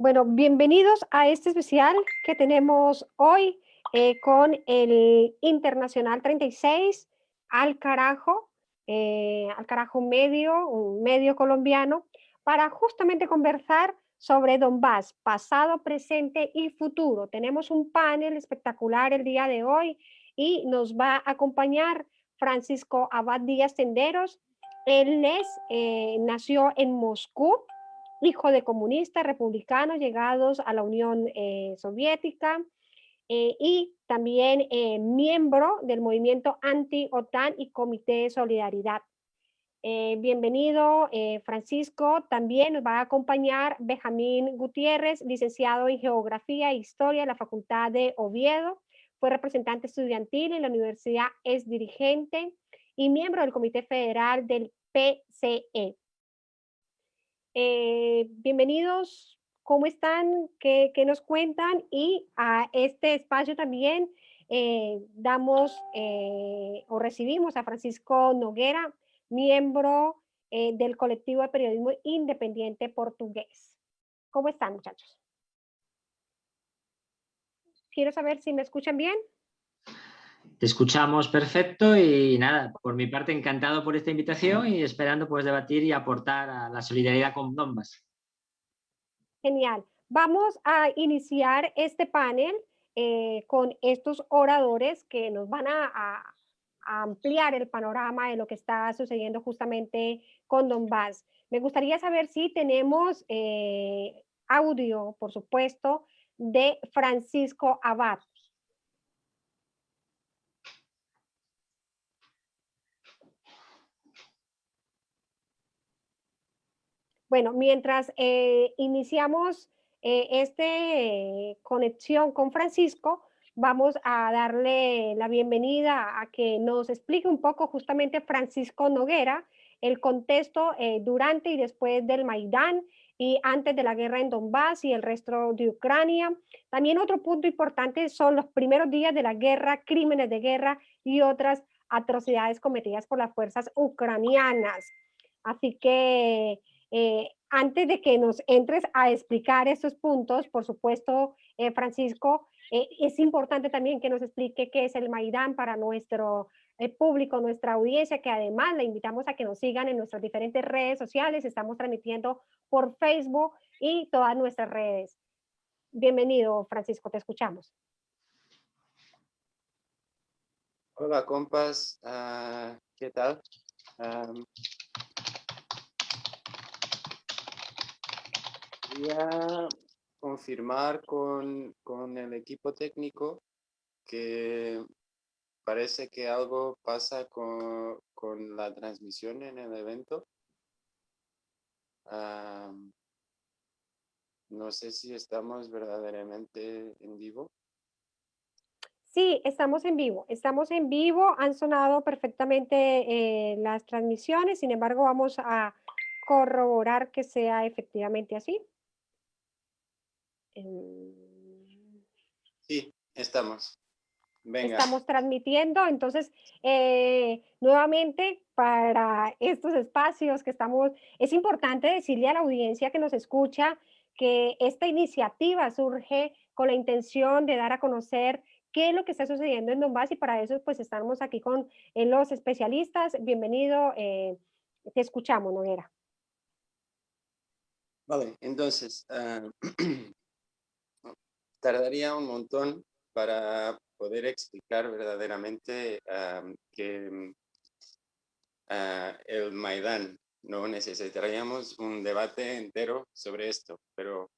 Bueno, bienvenidos a este especial que tenemos hoy con el Internacional 36 al carajo medio, un medio colombiano, para justamente conversar sobre Donbass, pasado, presente y futuro. Tenemos un panel espectacular el día de hoy y nos va a acompañar Francisco Abad Díaz Tenderos. Nació en Moscú, hijo de comunistas republicanos llegados a la Unión Soviética, y también miembro del movimiento anti-OTAN y Comité de Solidaridad. Bienvenido, Francisco. También nos va a acompañar Benjamín Gutiérrez, licenciado en Geografía e Historia de la Facultad de Oviedo. Fue representante estudiantil en la universidad, es dirigente y miembro del Comité Federal del PCE. Bienvenidos, ¿cómo están? ¿Qué nos cuentan? Y a este espacio también o recibimos a Francisco Noguera, miembro del colectivo de periodismo independiente portugués. ¿Cómo están, muchachos? Quiero saber si me escuchan bien. Te escuchamos perfecto y nada, por mi parte encantado por esta invitación y esperando pues debatir y aportar a la solidaridad con Donbass. Genial. Vamos a iniciar este panel con estos oradores que nos van a ampliar el panorama de lo que está sucediendo justamente con Donbass. Me gustaría saber si tenemos audio, por supuesto, de Francisco Abad. Bueno, mientras iniciamos esta conexión con Francisco, vamos a darle la bienvenida a que nos explique un poco justamente Francisco Noguera, el contexto durante y después del Maidán y antes de la guerra en Donbass y el resto de Ucrania. También otro punto importante son los primeros días de la guerra, crímenes de guerra y otras atrocidades cometidas por las fuerzas ucranianas. Así que antes de que nos entres a explicar estos puntos, por supuesto, Francisco, es importante también que nos explique qué es el Maidán para nuestro público, nuestra audiencia, que además le invitamos a que nos sigan en nuestras diferentes redes sociales. Estamos transmitiendo por Facebook y todas nuestras redes. Bienvenido, Francisco, te escuchamos. Hola, compas. ¿Qué tal? Quería confirmar con el equipo técnico que parece que algo pasa con la transmisión en el evento. No sé si estamos verdaderamente en vivo. Sí, estamos en vivo, han sonado perfectamente las transmisiones, sin embargo vamos a corroborar que sea efectivamente así. Sí, estamos. Venga. Estamos transmitiendo, entonces nuevamente para estos espacios que estamos, es importante decirle a la audiencia que nos escucha que esta iniciativa surge con la intención de dar a conocer qué es lo que está sucediendo en Donbass y para eso pues estamos aquí con los especialistas. Bienvenido, te escuchamos, Noguera. Vale, entonces, tardaría un montón para poder explicar verdaderamente que el Maidán, no necesitaríamos un debate entero sobre esto, pero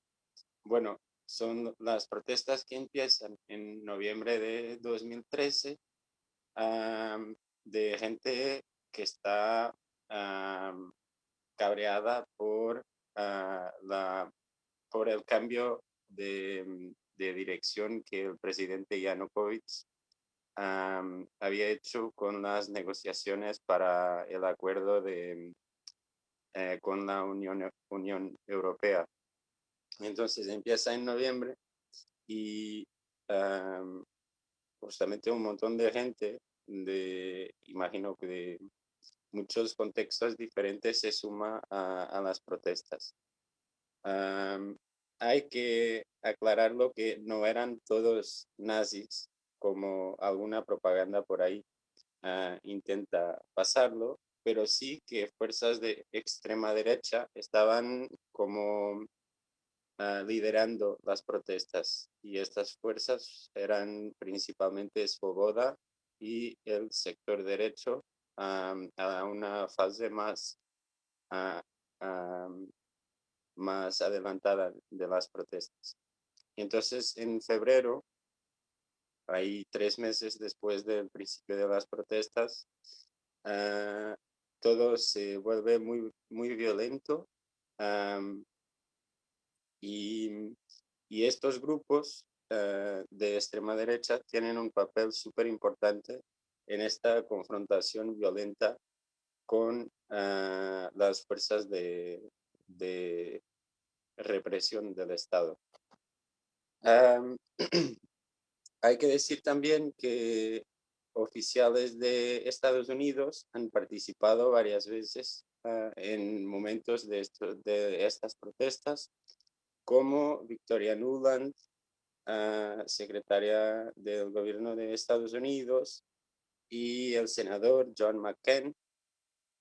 bueno, son las protestas que empiezan en noviembre de 2013 de gente que está cabreada por el cambio de dirección que el presidente Yanukovych había hecho con las negociaciones para el acuerdo con la Unión Europea. Entonces empieza en noviembre y justamente un montón de gente, imagino que de muchos contextos diferentes, se suma a las protestas. hay que aclararlo que no eran todos nazis, como alguna propaganda por ahí intenta pasarlo, pero sí que fuerzas de extrema derecha estaban como liderando las protestas, y estas fuerzas eran principalmente Svoboda y el sector derecho a una fase ah, am, más adelantada de las protestas. Y entonces en febrero, ahí 3 meses después del principio de las protestas, ah, todo se vuelve muy, muy violento. am, y, y estos grupos de extrema derecha tienen un papel súper importante en esta confrontación violenta con las fuerzas de represión del Estado. Am, Hay que decir también que oficiales de Estados Unidos han participado varias veces en momentos de estas protestas, como Victoria Nuland, secretaria del gobierno de Estados Unidos, y el senador John McCain,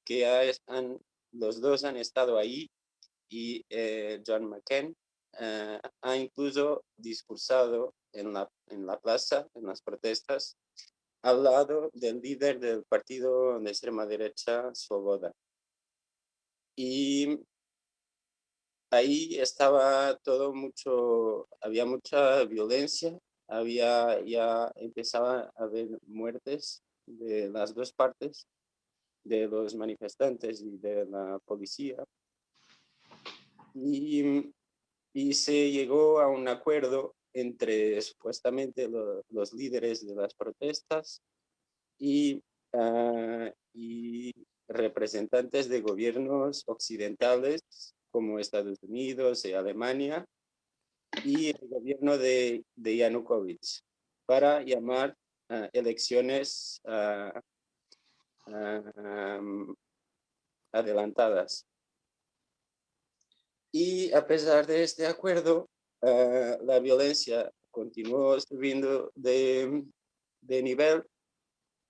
que los dos han estado ahí, y John McCain ha incluso discursado en la plaza, en las protestas, al lado del líder del partido de extrema derecha, Svoboda. Y ahí estaba todo había mucha violencia, ya empezaba a haber muertes de las dos partes, de los manifestantes y de la policía. Y se llegó a un acuerdo entre supuestamente los líderes de las protestas y representantes de gobiernos occidentales como Estados Unidos y Alemania, y el gobierno de Yanukovych, para llamar elecciones adelantadas. Y a pesar de este acuerdo, la violencia continuó subiendo de nivel,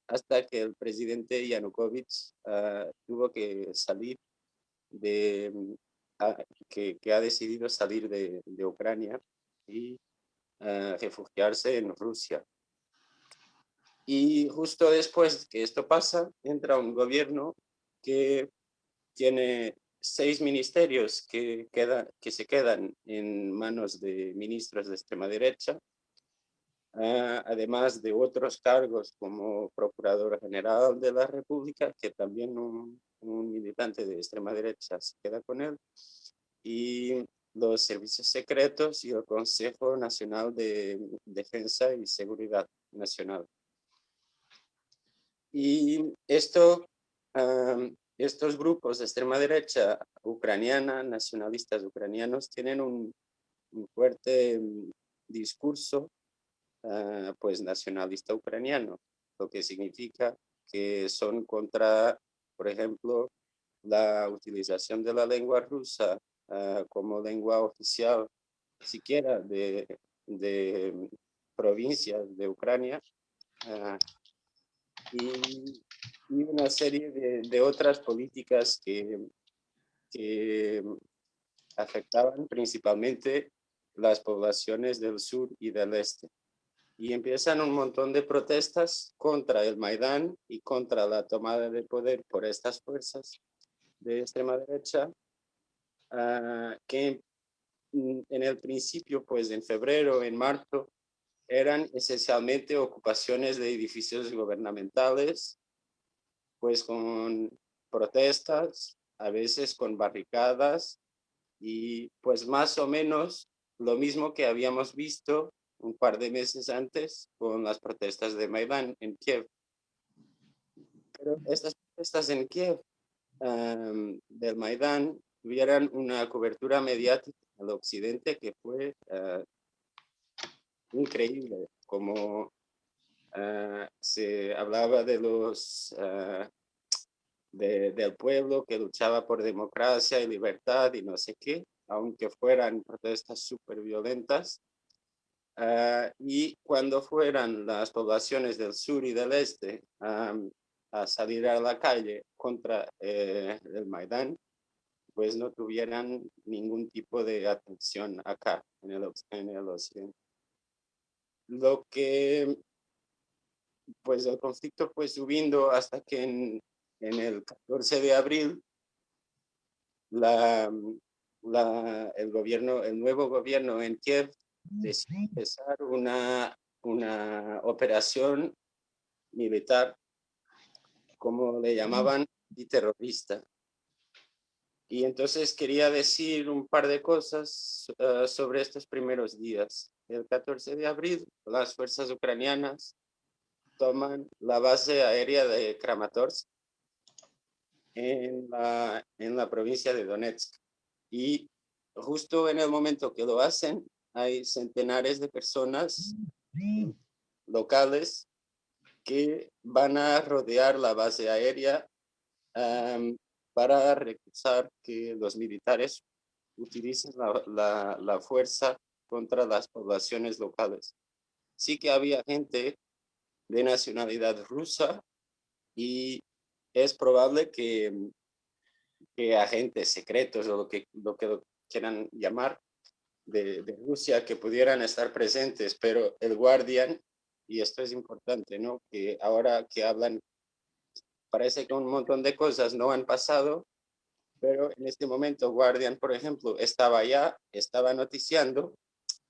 hasta que el presidente Yanukovych tuvo que salir que ha decidido salir de Ucrania y refugiarse en Rusia. Y justo después que esto pasa, entra un gobierno que tiene 6 ministerios que se quedan en manos de ministros de extrema derecha, además de otros cargos como Procurador General de la República, que también un militante de extrema derecha se queda con él, y los servicios secretos y el Consejo Nacional de Defensa y Seguridad Nacional. Y estos grupos de extrema derecha ucraniana, nacionalistas ucranianos, tienen un fuerte discurso pues nacionalista ucraniano, lo que significa que son contra, por ejemplo, la utilización de la lengua rusa como lengua oficial, siquiera de provincias de Ucrania, y una serie de otras políticas que afectaban principalmente las poblaciones del sur y del este. Y empiezan un montón de protestas contra el Maidán y contra la tomada de poder por estas fuerzas de extrema derecha, que en el principio, pues en febrero, en marzo, eran esencialmente ocupaciones de edificios gubernamentales, pues con protestas, a veces con barricadas, y pues más o menos lo mismo que habíamos visto un par de meses antes con las protestas de Maidán en Kiev. Pero estas protestas en Kiev del Maidán tuvieron una cobertura mediática al occidente que fue increíble, como se hablaba de del pueblo que luchaba por democracia y libertad y no sé qué, aunque fueran protestas súper violentas. Y cuando fueran las poblaciones del sur y del este a salir a la calle contra el Maidán, pues no tuvieran ningún tipo de atención acá en el occidente. Lo que, pues el conflicto fue subiendo hasta que en el 14 de abril la, el nuevo gobierno en Kiev decidió empezar una operación militar, como le llamaban, y terrorista. Y entonces quería decir un par de cosas sobre estos primeros días. El 14 de abril, las fuerzas ucranianas toman la base aérea de Kramatorsk en la provincia de Donetsk. Y justo en el momento que lo hacen, hay centenares de personas locales que van a rodear la base aérea para recusar que los militares utilicen la fuerza contra las poblaciones locales. Sí que había gente de nacionalidad rusa y es probable que agentes secretos o lo que lo quieran llamar de Rusia que pudieran estar presentes, pero el Guardian, y esto es importante, ¿no? Que ahora que hablan, parece que un montón de cosas no han pasado, pero en este momento Guardian, por ejemplo, estaba allá, estaba noticiando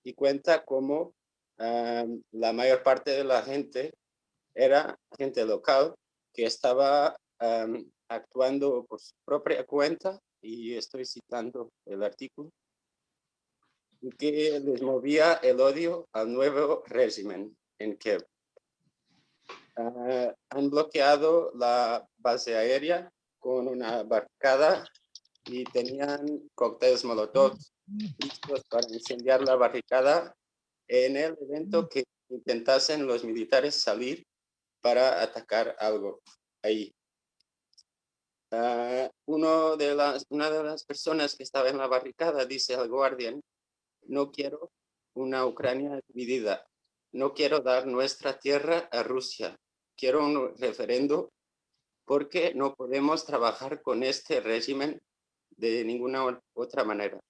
y cuenta cómo la mayor parte de la gente era gente local que estaba actuando por su propia cuenta, y estoy citando el artículo, que les movía el odio al nuevo régimen en Kiev. Han bloqueado la base aérea con una barricada y tenían cócteles Molotov listos para incendiar la barricada en el evento que intentasen los militares salir para atacar algo ahí. Una de las personas que estaba en la barricada dice al Guardian: no quiero una Ucrania dividida, no quiero dar nuestra tierra a Rusia, quiero un referendo porque no podemos trabajar con este régimen de ninguna otra manera.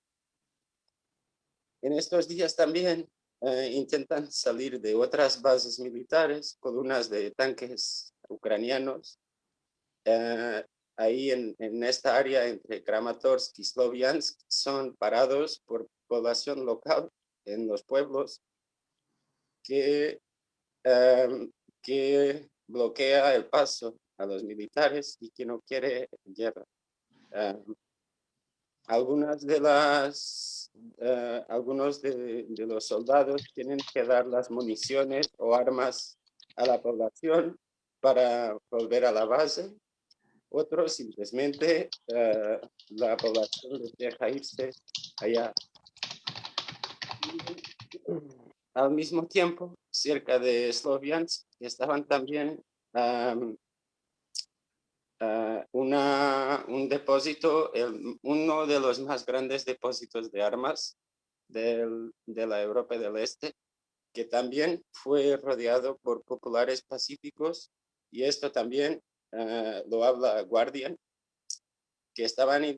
En estos días también intentan salir de otras bases militares, columnas de tanques ucranianos, ahí en esta área entre Kramatorsk y Sloviansk, son parados por población local en los pueblos que, que bloquea el paso a los militares y que no quiere guerra. Algunos de los soldados tienen que dar las municiones o armas a la población para volver a la base. Otros simplemente la población les deja irse allá. Al mismo tiempo, cerca de Sloviansk estaban también un depósito, uno de los más grandes depósitos de armas de la Europa del Este, que también fue rodeado por populares pacíficos, y esto también lo habla Guardian, que estaban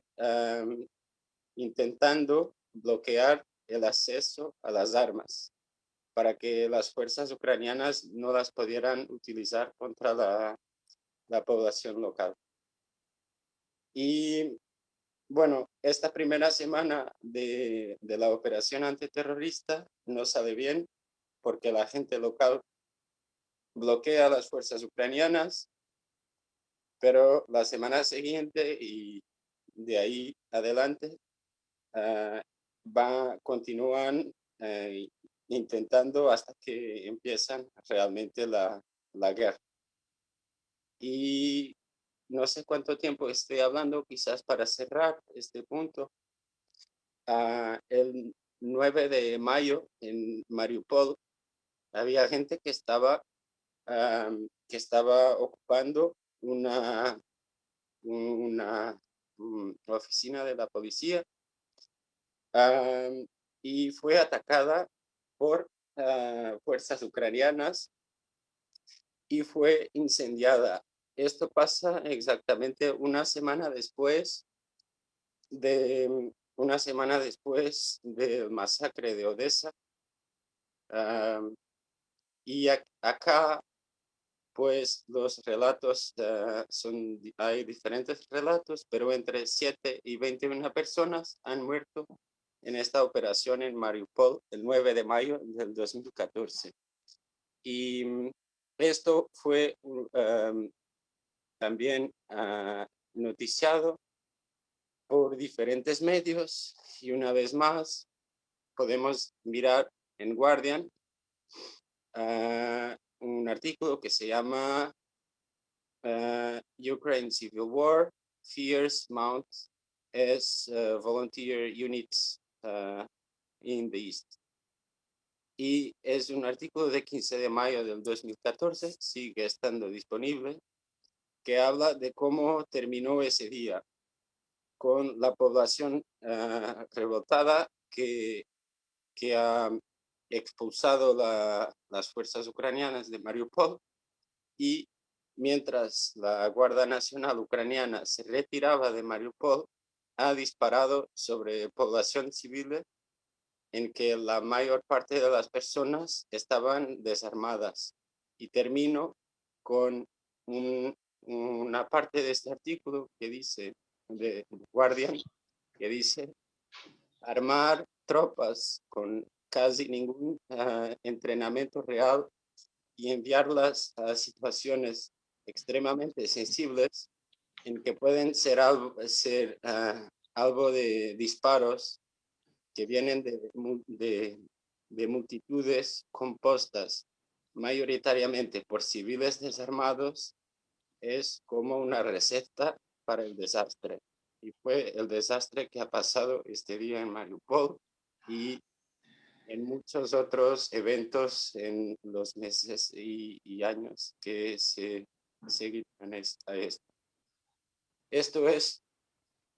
intentando bloquear el acceso a las armas para que las fuerzas ucranianas no las pudieran utilizar contra la población local. Y bueno, esta primera semana de la operación antiterrorista no sale bien porque la gente local bloquea a las fuerzas ucranianas, pero la semana siguiente y de ahí adelante continúan intentando hasta que empiezan realmente la guerra. Y no sé cuánto tiempo estoy hablando, quizás para cerrar este punto. El 9 de mayo en Mariupol había gente que estaba ocupando una oficina de la policía y fue atacada por fuerzas ucranianas y fue incendiada. Esto pasa exactamente una semana después del masacre de Odessa. Y acá, pues los relatos hay diferentes relatos, pero entre 7 y 21 personas han muerto en esta operación en Mariupol el 9 de mayo del 2014. Y esto fue también noticiado por diferentes medios y una vez más podemos mirar en Guardian un artículo que se llama Ukraine Civil War, Fears Mount as Volunteer Units in the East. Y es un artículo de 15 de mayo del 2014, sigue estando disponible, que habla de cómo terminó ese día con la población revoltada que ha expulsado las fuerzas ucranianas de Mariupol, y mientras la Guardia Nacional ucraniana se retiraba de Mariupol, ha disparado sobre población civil en que la mayor parte de las personas estaban desarmadas. Y termino con una parte de este artículo que dice, de Guardian, que dice: armar tropas con casi ningún entrenamiento real y enviarlas a situaciones extremadamente sensibles en que pueden ser algo de disparos que vienen de multitudes compuestas mayoritariamente por civiles desarmados, es como una receta para el desastre. Y fue el desastre que ha pasado este día en Mariupol y en muchos otros eventos en los meses y años que se seguirán a esto. Esto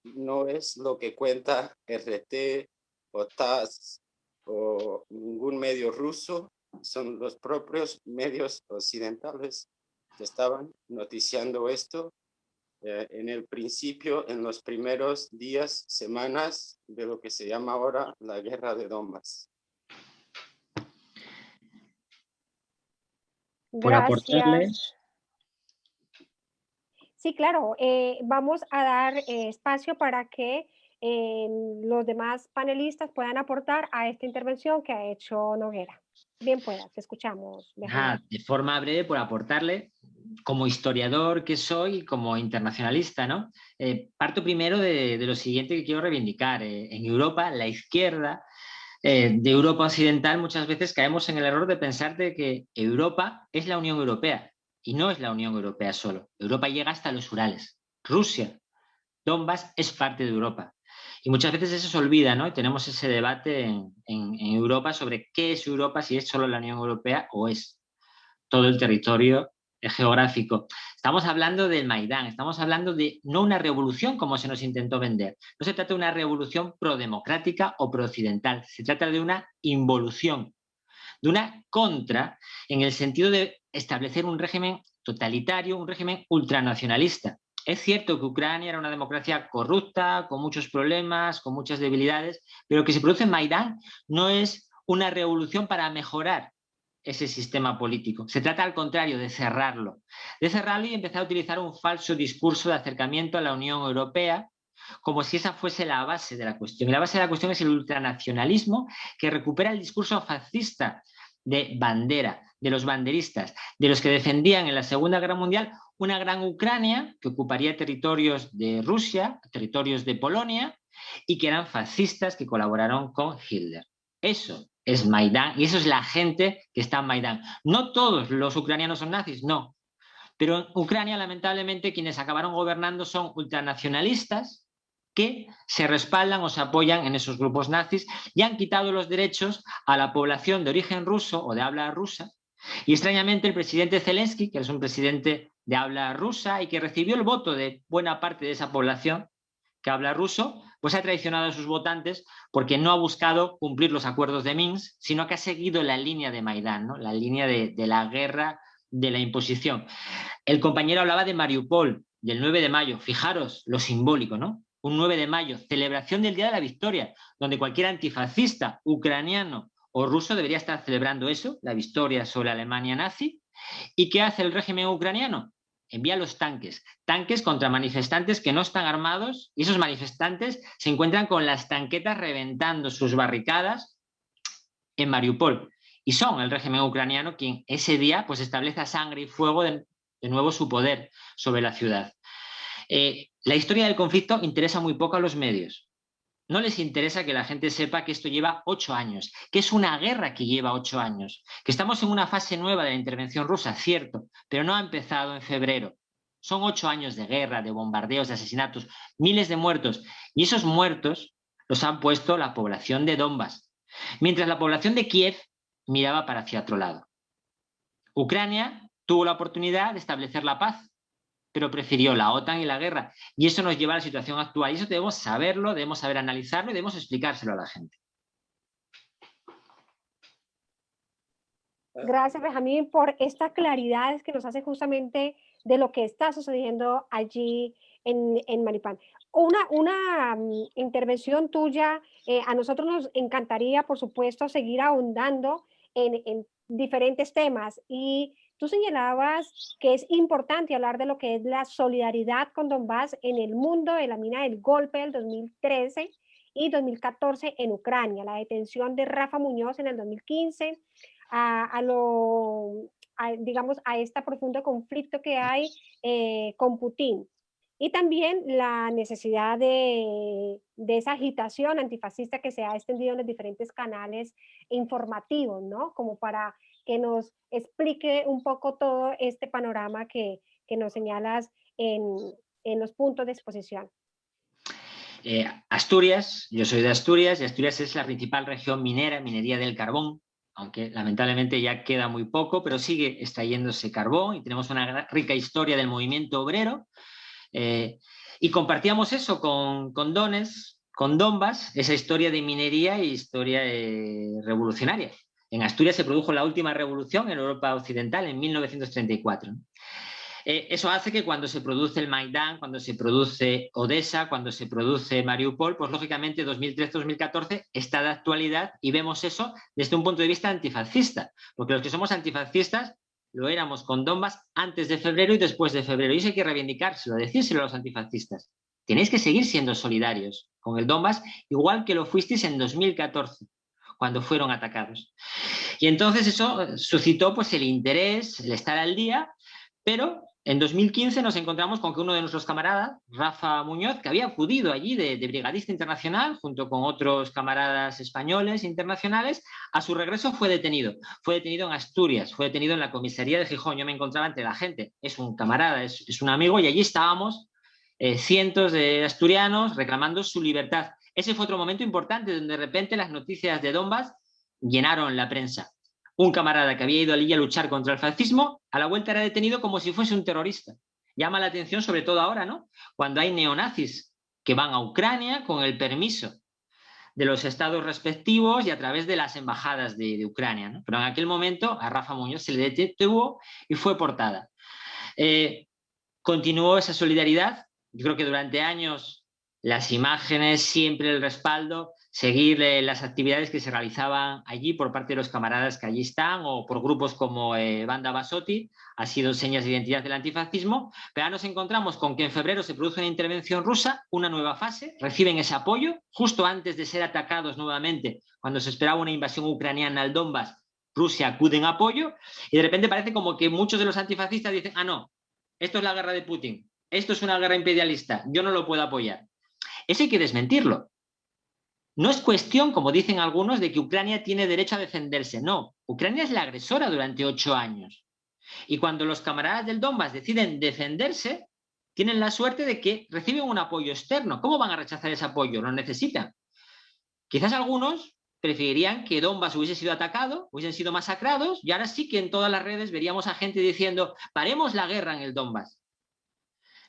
no es lo que cuenta RT o TASS o ningún medio ruso, son los propios medios occidentales que estaban noticiando esto en el principio, en los primeros días, semanas de lo que se llama ahora la guerra de Donbass. Por aportarle. Gracias. Sí, claro. Vamos a dar espacio para que los demás panelistas puedan aportar a esta intervención que ha hecho Noguera. Bien pueda, te escuchamos. De forma breve, por aportarle, como historiador que soy, como internacionalista, ¿no? Parto primero de lo siguiente que quiero reivindicar. En Europa, la izquierda de Europa Occidental, muchas veces caemos en el error de pensar de que Europa es la Unión Europea, y no es la Unión Europea solo. Europa llega hasta los Urales. Rusia, Donbass es parte de Europa. Y muchas veces eso se olvida, ¿no? Y tenemos ese debate en Europa sobre qué es Europa, si es solo la Unión Europea o es todo el territorio geográfico. Estamos hablando del Maidán, estamos hablando de no una revolución como se nos intentó vender. No se trata de una revolución prodemocrática o prooccidental, se trata de una involución, de una contra en el sentido de establecer un régimen totalitario, un régimen ultranacionalista. Es cierto que Ucrania era una democracia corrupta, con muchos problemas, con muchas debilidades, pero lo que se produce en Maidán no es una revolución para mejorar ese sistema político. Se trata, al contrario, de cerrarlo y empezar a utilizar un falso discurso de acercamiento a la Unión Europea, como si esa fuese la base de la cuestión. Y la base de la cuestión es el ultranacionalismo, que recupera el discurso fascista de bandera, de los banderistas, de los que defendían en la Segunda Guerra Mundial una gran Ucrania que ocuparía territorios de Rusia, territorios de Polonia, y que eran fascistas que colaboraron con Hitler. Eso es Maidán, y eso es la gente que está en Maidán. No todos los ucranianos son nazis, no. Pero en Ucrania, lamentablemente, quienes acabaron gobernando son ultranacionalistas que se respaldan o se apoyan en esos grupos nazis y han quitado los derechos a la población de origen ruso o de habla rusa. Y extrañamente el presidente Zelensky, que es un presidente de habla rusa y que recibió el voto de buena parte de esa población que habla ruso, pues ha traicionado a sus votantes porque no ha buscado cumplir los acuerdos de Minsk, sino que ha seguido la línea de Maidán, ¿no? La línea de la guerra, de la imposición. El compañero hablaba de Mariupol, del 9 de mayo. Fijaros lo simbólico, ¿no? Un 9 de mayo, celebración del Día de la Victoria, donde cualquier antifascista ucraniano o ruso debería estar celebrando eso, la victoria sobre la Alemania nazi. ¿Y qué hace el régimen ucraniano? Envía los tanques contra manifestantes que no están armados, y esos manifestantes se encuentran con las tanquetas reventando sus barricadas en Mariupol. Y son el régimen ucraniano quien ese día pues establece a sangre y fuego de nuevo su poder sobre la ciudad. La historia del conflicto interesa muy poco a los medios. No les interesa que la gente sepa que esto lleva 8 años, que es una guerra que lleva 8 años, que estamos en una fase nueva de la intervención rusa, cierto, pero no ha empezado en febrero. Son 8 años de guerra, de bombardeos, de asesinatos, miles de muertos, y esos muertos los han puesto la población de Donbass, mientras la población de Kiev miraba para hacia otro lado. Ucrania tuvo la oportunidad de establecer la paz, pero prefirió la OTAN y la guerra. Y eso nos lleva a la situación actual. Y eso debemos saberlo, debemos saber analizarlo y debemos explicárselo a la gente. Gracias, Benjamín, por esta claridad que nos hace justamente de lo que está sucediendo allí en Maripán. Una intervención tuya, a nosotros nos encantaría, por supuesto, seguir ahondando en diferentes temas. Y tú señalabas que es importante hablar de lo que es la solidaridad con Donbass en el mundo de la mina del golpe del 2013 y 2014 en Ucrania, la detención de Rafa Muñoz en el 2015, digamos, a este profundo conflicto que hay con Putin. Y también la necesidad de esa agitación antifascista que se ha extendido en los diferentes canales informativos, ¿no? Como para que nos explique un poco todo este panorama que nos señalas en los puntos de exposición. Asturias, yo soy de Asturias, y Asturias es la principal región minera, minería del carbón, aunque lamentablemente ya queda muy poco, pero sigue extrayéndose carbón y tenemos una rica historia del movimiento obrero. Y compartíamos eso con Donbass, esa historia de minería y historia revolucionaria. En Asturias se produjo la última revolución en Europa Occidental en 1934. Eso hace que cuando se produce el Maidán, cuando se produce Odessa, cuando se produce Mariupol, pues lógicamente 2013-2014 está de actualidad y vemos eso desde un punto de vista antifascista, porque los que somos antifascistas lo éramos con Donbass antes de febrero y después de febrero, y eso hay que reivindicárselo, decírselo a los antifascistas. Tenéis que seguir siendo solidarios con el Donbass, igual que lo fuisteis en 2014, cuando fueron atacados. Y entonces eso suscitó pues el interés, el estar al día, pero en 2015 nos encontramos con que uno de nuestros camaradas, Rafa Muñoz, que había acudido allí de brigadista internacional junto con otros camaradas españoles internacionales, a su regreso fue detenido. Fue detenido en Asturias, fue detenido en la comisaría de Gijón. Yo me encontraba entre la gente, es un camarada, es un amigo, y allí estábamos cientos de asturianos reclamando su libertad. Ese fue otro momento importante donde de repente las noticias de Donbass llenaron la prensa. Un camarada que había ido allí a luchar contra el fascismo, a la vuelta era detenido como si fuese un terrorista. Llama la atención sobre todo ahora, ¿no? Cuando hay neonazis que van a Ucrania con el permiso de los estados respectivos y a través de las embajadas de Ucrania, ¿no? Pero en aquel momento a Rafa Muñoz se le detuvo y fue portada. Continuó esa solidaridad. Yo creo que durante años las imágenes, siempre el respaldo, seguir las actividades que se realizaban allí por parte de los camaradas que allí están o por grupos como Banda Basotti, ha sido señas de identidad del antifascismo, pero ahora nos encontramos con que en febrero se produce una intervención rusa, una nueva fase, reciben ese apoyo, justo antes de ser atacados nuevamente, cuando se esperaba una invasión ucraniana al Donbass, Rusia acude en apoyo, y de repente parece como que muchos de los antifascistas dicen, ah, no, esto es la guerra de Putin, esto es una guerra imperialista, yo no lo puedo apoyar. Eso hay que desmentirlo. No es cuestión, como dicen algunos, de que Ucrania tiene derecho a defenderse. No, Ucrania es la agresora durante 8 años. Y cuando los camaradas del Donbass deciden defenderse, tienen la suerte de que reciben un apoyo externo. ¿Cómo van a rechazar ese apoyo? Lo necesitan. Quizás algunos preferirían que Donbass hubiese sido atacado, hubiesen sido masacrados, y ahora sí que en todas las redes veríamos a gente diciendo paremos la guerra en el Donbass.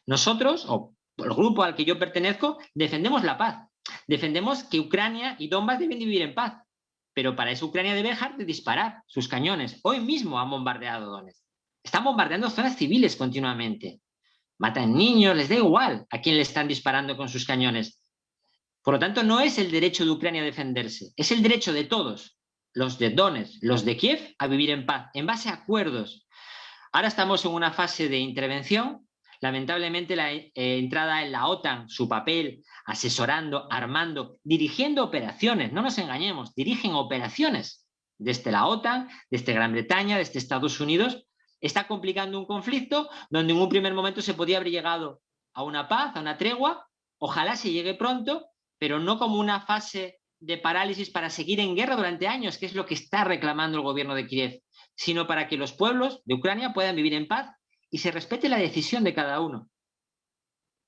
Nosotros, o el grupo al que yo pertenezco, defendemos la paz. Defendemos que Ucrania y Donbass deben vivir en paz. Pero para eso Ucrania debe dejar de disparar sus cañones. Hoy mismo han bombardeado Donetsk. Están bombardeando zonas civiles continuamente. Matan niños, les da igual a quién le están disparando con sus cañones. Por lo tanto, no es el derecho de Ucrania a defenderse, es el derecho de todos, los de Donetsk, los de Kiev, a vivir en paz, en base a acuerdos. Ahora estamos en una fase de intervención. Lamentablemente la entrada en la OTAN, su papel asesorando, armando, dirigiendo operaciones, no nos engañemos, dirigen operaciones desde la OTAN, desde Gran Bretaña, desde Estados Unidos, está complicando un conflicto donde en un primer momento se podía haber llegado a una paz, a una tregua, ojalá se llegue pronto, pero no como una fase de parálisis para seguir en guerra durante años, que es lo que está reclamando el gobierno de Kiev, sino para que los pueblos de Ucrania puedan vivir en paz y se respete la decisión de cada uno.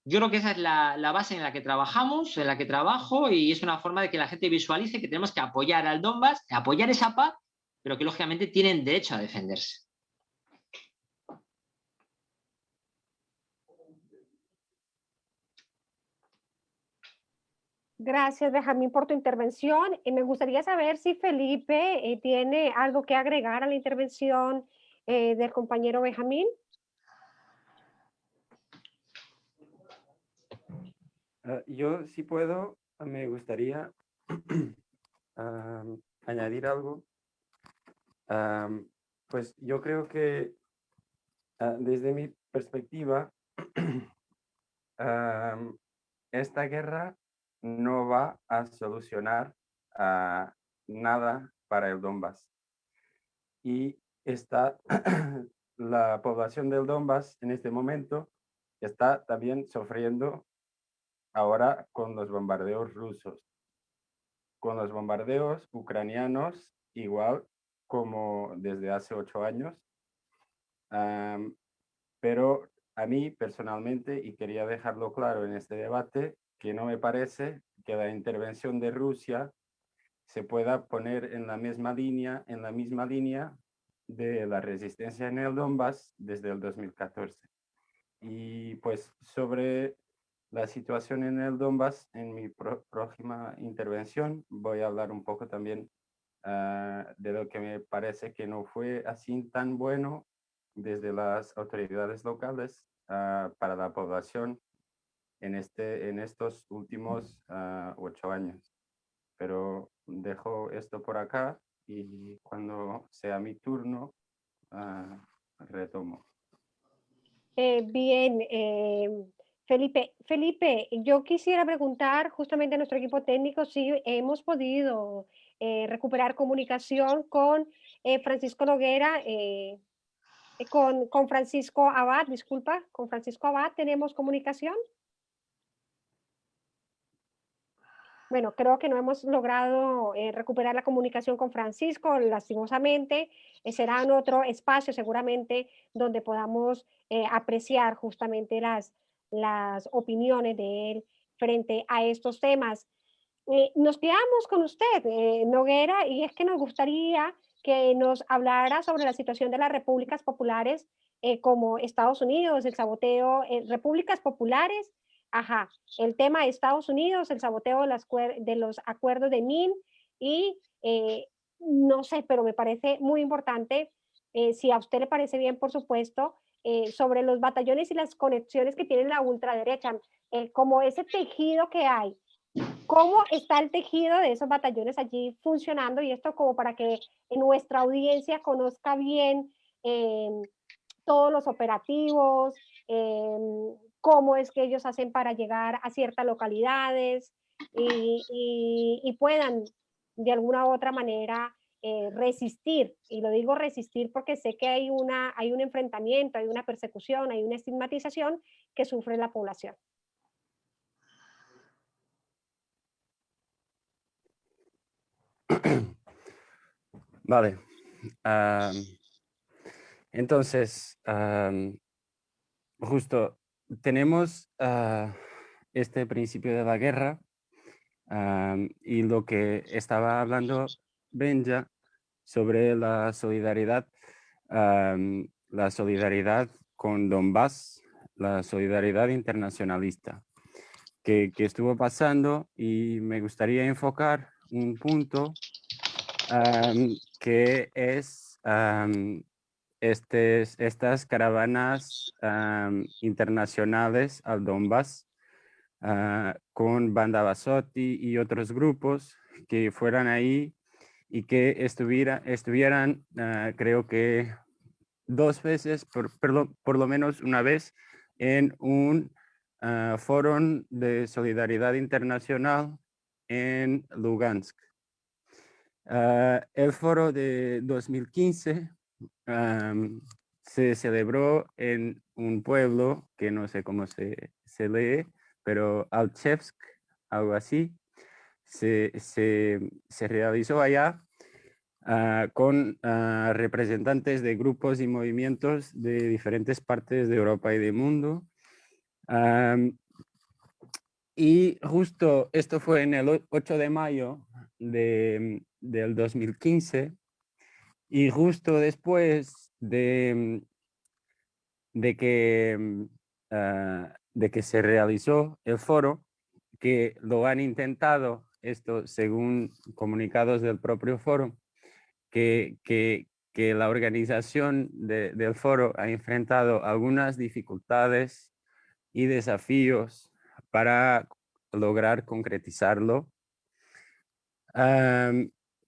Yo creo que esa es la base en la que trabajamos, en la que trabajo, y es una forma de que la gente visualice que tenemos que apoyar al Donbass, apoyar esa paz, pero que lógicamente tienen derecho a defenderse. Gracias, Benjamín, por tu intervención. Me gustaría saber si Felipe tiene algo que agregar a la intervención del compañero Benjamín. Yo sí puedo, me gustaría añadir algo. Pues yo creo que desde mi perspectiva, esta guerra no va a solucionar nada para el Donbass. Y la población del Donbass en este momento está también sufriendo ahora con los bombardeos rusos, con los bombardeos ucranianos, igual como desde hace 8 años. Pero a mí personalmente, y quería dejarlo claro en este debate, que no me parece que la intervención de Rusia se pueda poner en la misma línea de la resistencia en el Donbass desde el 2014. Y pues sobre la situación en el Donbass, en mi próxima intervención voy a hablar un poco también de lo que me parece que no fue así tan bueno desde las autoridades locales para la población en estos últimos 8 años. Pero dejo esto por acá y cuando sea mi turno retomo. Bien, Felipe. Felipe, yo quisiera preguntar justamente a nuestro equipo técnico si hemos podido recuperar comunicación con Francisco Noguera, con Francisco Abad, disculpa, con Francisco Abad, ¿tenemos comunicación? Bueno, creo que no hemos logrado recuperar la comunicación con Francisco, lastimosamente. Será en otro espacio seguramente donde podamos apreciar justamente las opiniones de él frente a estos temas. Nos quedamos con usted, Noguera, y es que nos gustaría que nos hablara sobre la situación de las repúblicas populares como Estados Unidos, el saboteo, repúblicas populares. Ajá, el tema de Estados Unidos, el saboteo de los acuerdos de Minsk y no sé, pero me parece muy importante, si a usted le parece bien, por supuesto, sobre los batallones y las conexiones que tiene la ultraderecha, como ese tejido que hay. ¿Cómo está el tejido de esos batallones allí funcionando? Y esto como para que nuestra audiencia conozca bien todos los operativos, cómo es que ellos hacen para llegar a ciertas localidades y puedan de alguna u otra manera resistir. Y lo digo resistir porque sé que hay un enfrentamiento, hay una persecución, hay una estigmatización que sufre la población. Vale. Entonces, justo tenemos este principio de la guerra Y lo que estaba hablando Benja sobre la solidaridad con Donbass, la solidaridad internacionalista que estuvo pasando, y me gustaría enfocar un punto que es estas caravanas internacionales al Donbass con Banda Basotti y otros grupos que fueran ahí y que estuvieran, creo que 2 veces, por lo menos una vez, en un foro de solidaridad internacional en Lugansk. El foro de 2015 se celebró en un pueblo que no sé cómo se lee, pero Alchevsk, algo así. Se realizó allá con representantes de grupos y movimientos de diferentes partes de Europa y del mundo. Y justo esto fue en el 8 de mayo del 2015, y justo después de que se realizó el foro, que lo han intentado, esto según comunicados del propio foro, que la organización del foro ha enfrentado algunas dificultades y desafíos para lograr concretizarlo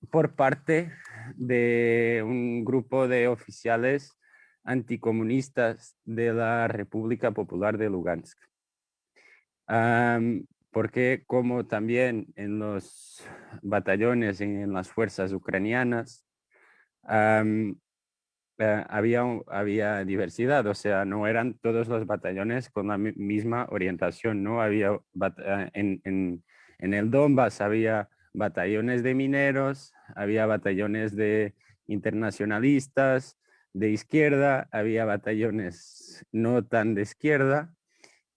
por parte de un grupo de oficiales anticomunistas de la República Popular de Lugansk. Porque como también en los batallones, en las fuerzas ucranianas, había diversidad, o sea, no eran todos los batallones con la misma orientación, ¿no? En el Donbass había batallones de mineros, había batallones de internacionalistas, de izquierda, había batallones no tan de izquierda,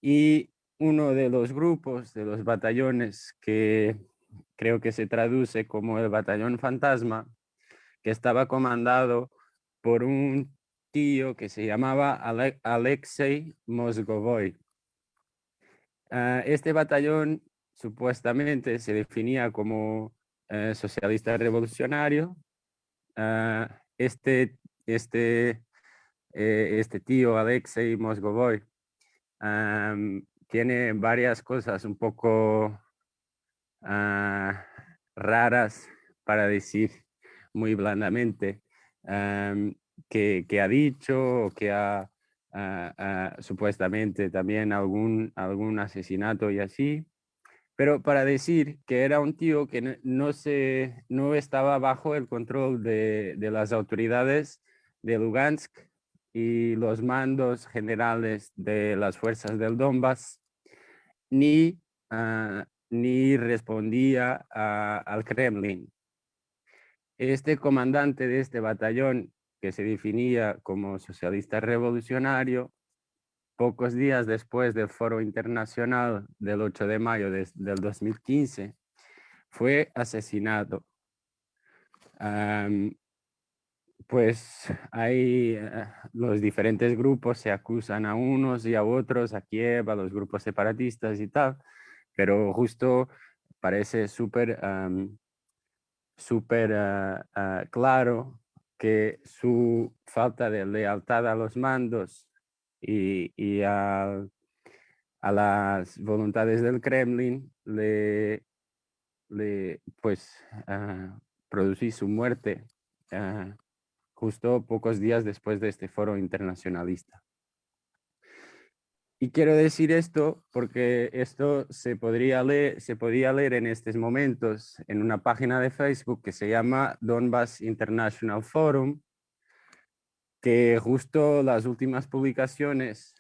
y uno de los grupos, de los batallones que creo que se traduce como el batallón fantasma, que estaba comandado por un tío que se llamaba Alexei Mozgovoi. Este batallón supuestamente se definía como socialista revolucionario. Este tío Alexei Mozgovoi tiene varias cosas un poco raras, para decir muy blandamente, que ha dicho, o que ha supuestamente también algún asesinato y así, pero para decir que era un tío que no estaba bajo el control de las autoridades de Lugansk y los mandos generales de las fuerzas del Donbass, ni respondía al Kremlin. Este comandante de este batallón, que se definía como socialista revolucionario, pocos días después del Foro Internacional del 8 de mayo del 2015, fue asesinado. Pues hay los diferentes grupos se acusan a unos y a otros, a Kiev, a los grupos separatistas y tal, pero justo parece súper claro que su falta de lealtad a los mandos y a las voluntades del Kremlin pues producí su muerte justo pocos días después de este foro internacionalista. Y quiero decir esto porque esto se podía leer en estos momentos en una página de Facebook que se llama Donbass International Forum, que justo las últimas publicaciones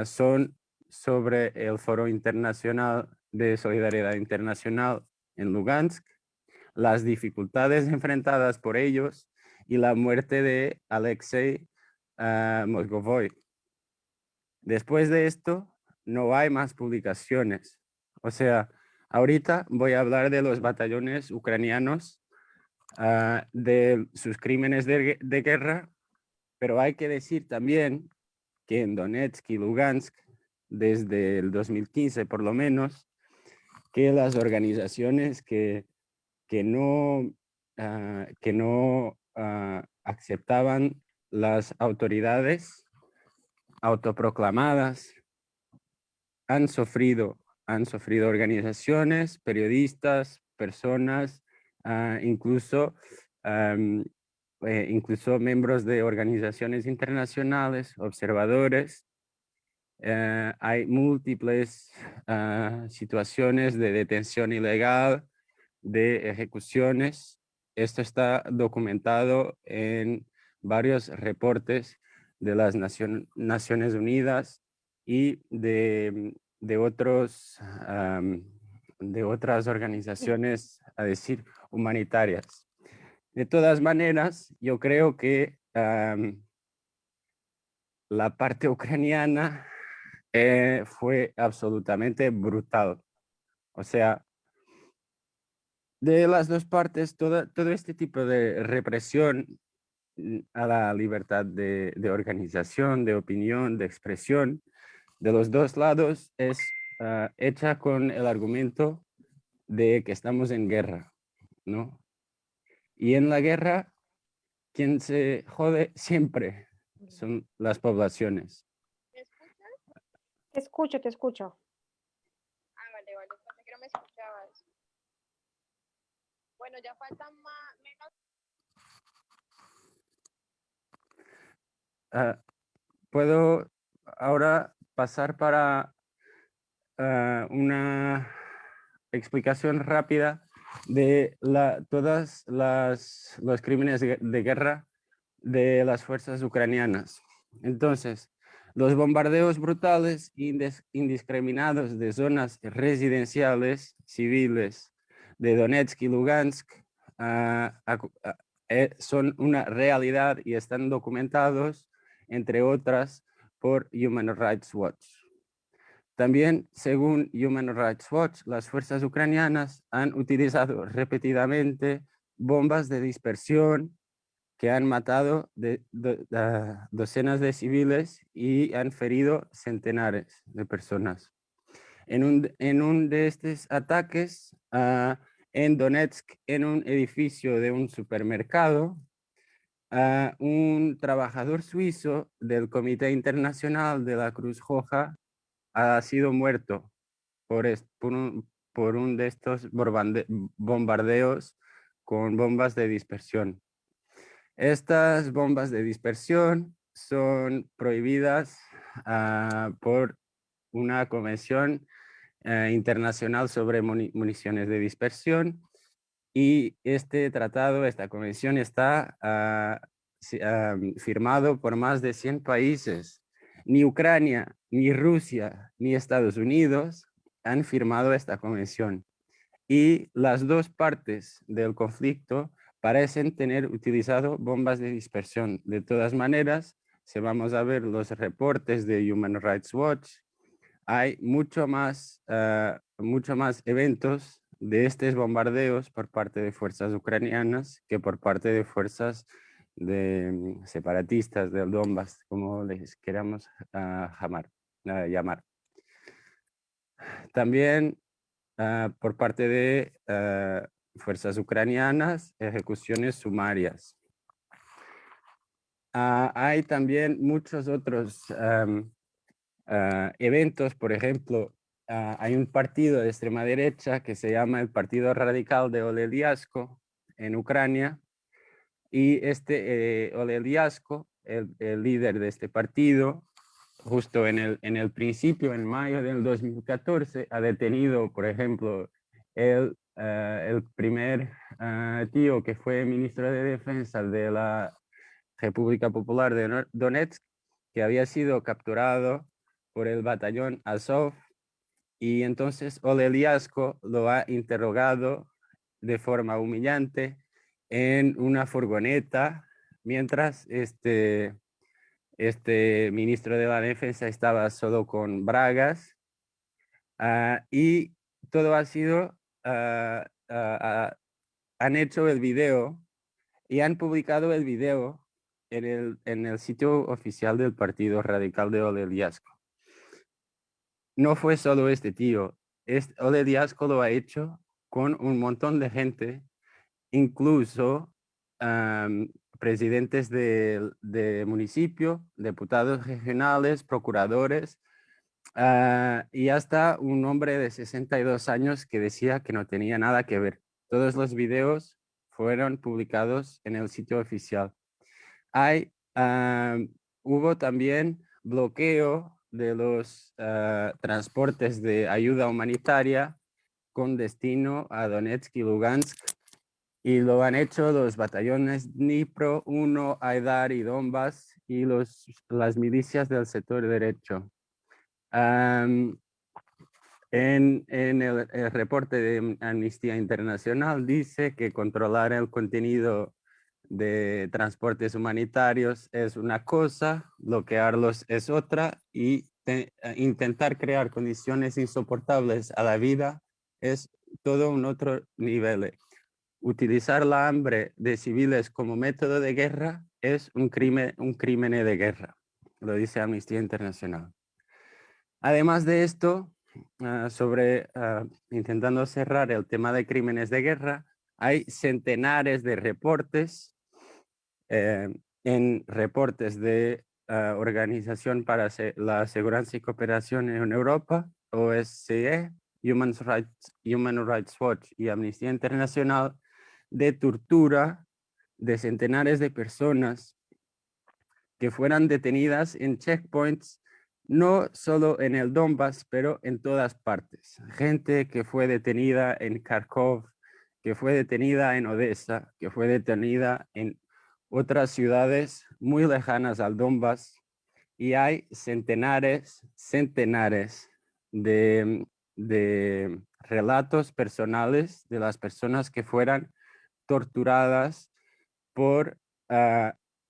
son sobre el Foro Internacional de Solidaridad Internacional en Lugansk, las dificultades enfrentadas por ellos y la muerte de Alexei Mozgovoi. Después de esto, no hay más publicaciones. O sea, ahorita voy a hablar de los batallones ucranianos, de sus crímenes de guerra, pero hay que decir también que en Donetsk y Lugansk, desde el 2015 por lo menos, que las organizaciones que no aceptaban las autoridades autoproclamadas han sufrido organizaciones, periodistas, personas, incluso miembros de organizaciones internacionales, observadores. Hay múltiples situaciones de detención ilegal, de ejecuciones. Esto está documentado en varios reportes de las Naciones Unidas y de otras organizaciones, a decir, humanitarias. De todas maneras, yo creo que la parte ucraniana fue absolutamente brutal. O sea, de las dos partes, todo este tipo de represión a la libertad de organización, de opinión, de expresión, de los dos lados es hecha con el argumento de que estamos en guerra, ¿no? Y en la guerra, quien se jode siempre son las poblaciones. ¿Me escuchas? Te escucho, te escucho. Ah, vale, pensé que no me escuchabas. Bueno, ya faltan menos. Puedo ahora pasar para una explicación rápida de todos los crímenes de guerra de las fuerzas ucranianas. Entonces, los bombardeos brutales indiscriminados de zonas residenciales civiles de Donetsk y Lugansk son una realidad y están documentados, entre otras, por Human Rights Watch. También, según Human Rights Watch, las fuerzas ucranianas han utilizado repetidamente bombas de dispersión que han matado docenas de civiles y han ferido centenares de personas. En un de estos ataques en Donetsk, en un edificio de un supermercado, un trabajador suizo del Comité Internacional de la Cruz Roja ha sido muerto por un de estos bombardeos con bombas de dispersión. Estas bombas de dispersión son prohibidas por una convención internacional sobre municiones de dispersión, y esta convención está firmado por más de 100 países. Ni Ucrania, ni Rusia, ni Estados Unidos han firmado esta convención. Y las dos partes del conflicto parecen tener utilizado bombas de dispersión. De todas maneras, si vamos a ver los reportes de Human Rights Watch, hay mucho más eventos de estos bombardeos por parte de fuerzas ucranianas que por parte de fuerzas separatistas del Donbass, como les queramos llamar. También por parte de fuerzas ucranianas, ejecuciones sumarias. Hay también muchos otros eventos. Por ejemplo, hay un partido de extrema derecha que se llama el Partido Radical de Oleg Lyashko en Ucrania, y Oleg Lyashko, el líder de este partido, justo en el principio, en mayo del 2014, ha detenido, por ejemplo, el primer tío que fue ministro de Defensa de la República Popular de Donetsk, que había sido capturado por el batallón Azov, y entonces Oleg Lyashko lo ha interrogado de forma humillante en una furgoneta, mientras este ministro de la Defensa estaba solo con bragas, y todo ha sido, han hecho el video y han publicado el video en el sitio oficial del Partido Radical de Ole Diasco. No fue solo este tío, Ole Diasco lo ha hecho con un montón de gente, incluso presidentes de municipio, diputados regionales, procuradores, y hasta un hombre de 62 años que decía que no tenía nada que ver. Todos los videos fueron publicados en el sitio oficial. Hubo también bloqueo de los transportes de ayuda humanitaria con destino a Donetsk y Lugansk, y lo han hecho los batallones Dnipro 1, Aidar y Donbass y las milicias del sector derecho. En el reporte de Amnistía Internacional dice que controlar el contenido de transportes humanitarios es una cosa, bloquearlos es otra, y intentar crear condiciones insoportables a la vida es todo un otro nivel. Utilizar la hambre de civiles como método de guerra es un crimen de guerra, lo dice Amnistía Internacional. Además de esto, intentando cerrar el tema de crímenes de guerra, hay centenares de reportes en reportes de Organización para la Seguridad y Cooperación en Europa, OSCE, Human Rights Watch y Amnistía Internacional, de tortura de centenares de personas que fueran detenidas en checkpoints, no solo en el Donbass, pero en todas partes. Gente que fue detenida en Kharkov, que fue detenida en Odessa, que fue detenida en otras ciudades muy lejanas al Donbass, y hay centenares de relatos personales de las personas que fueran torturadas por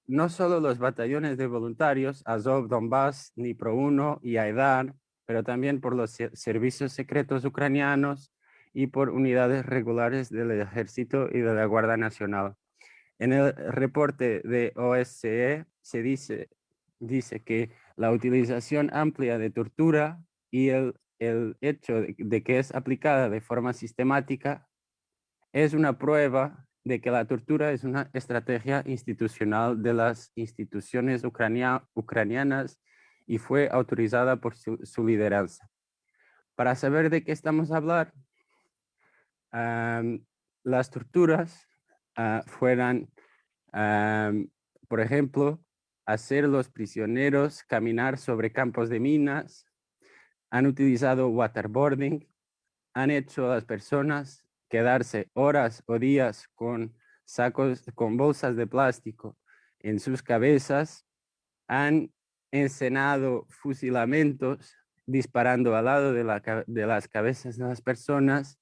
no solo los batallones de voluntarios, Azov, Donbass, Dnipro 1 y Aidar, pero también por los servicios secretos ucranianos y por unidades regulares del Ejército y de la Guardia Nacional. En el reporte de OSCE se dice que la utilización amplia de tortura y el hecho de que es aplicada de forma sistemática es una prueba de que la tortura es una estrategia institucional de las instituciones ucranianas y fue autorizada por su lideranza. Para saber de qué estamos hablando, las torturas fueran, por ejemplo, hacer los prisioneros caminar sobre campos de minas, han utilizado waterboarding, han hecho a las personas quedarse horas o días con bolsas de plástico en sus cabezas, han encenado fusilamientos disparando al lado de las cabezas de las personas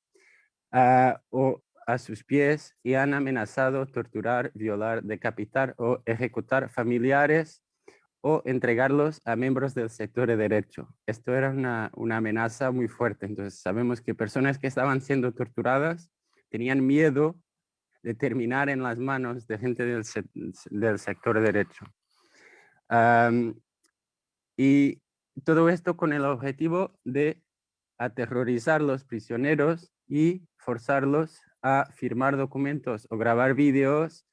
o a sus pies, y han amenazado torturar, violar, decapitar o ejecutar familiares o entregarlos a miembros del sector de derecho. Esto era una amenaza muy fuerte. Entonces sabemos que personas que estaban siendo torturadas tenían miedo de terminar en las manos de gente del sector de derecho. Y todo esto con el objetivo de aterrorizar a los prisioneros y forzarlos a firmar documentos o grabar vídeos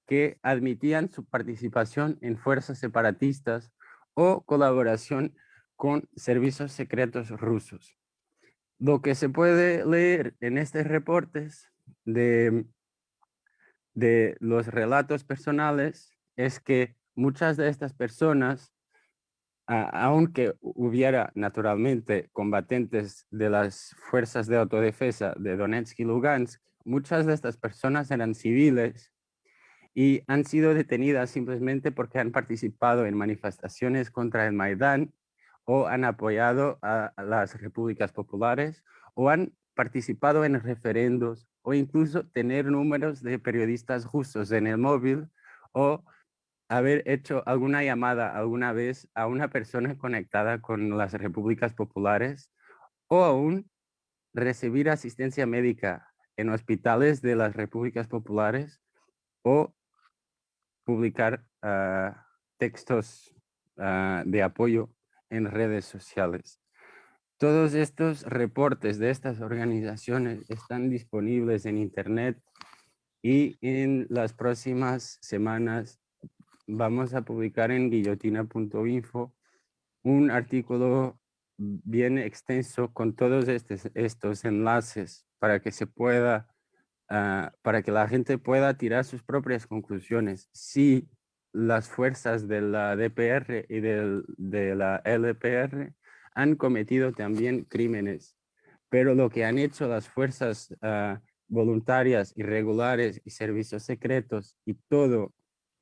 que admitían su participación en fuerzas separatistas o colaboración con servicios secretos rusos. Lo que se puede leer en estos reportes de los relatos personales es que muchas de estas personas, aunque hubiera naturalmente combatientes de las fuerzas de autodefensa de Donetsk y Lugansk, muchas de estas personas eran civiles y han sido detenidas simplemente porque han participado en manifestaciones contra el Maidán o han apoyado a las repúblicas populares o han participado en referendos o incluso tener números de periodistas rusos en el móvil o haber hecho alguna llamada alguna vez a una persona conectada con las repúblicas populares, o aún recibir asistencia médica en hospitales de las repúblicas populares o publicar textos de apoyo en redes sociales. Todos estos reportes de estas organizaciones están disponibles en Internet y en las próximas semanas vamos a publicar en guillotina.info un artículo bien extenso con todos estos enlaces para que se pueda, para que la gente pueda tirar sus propias conclusiones. Si las fuerzas de la DPR y de la LPR han cometido también crímenes, pero lo que han hecho las fuerzas voluntarias, irregulares y servicios secretos y todo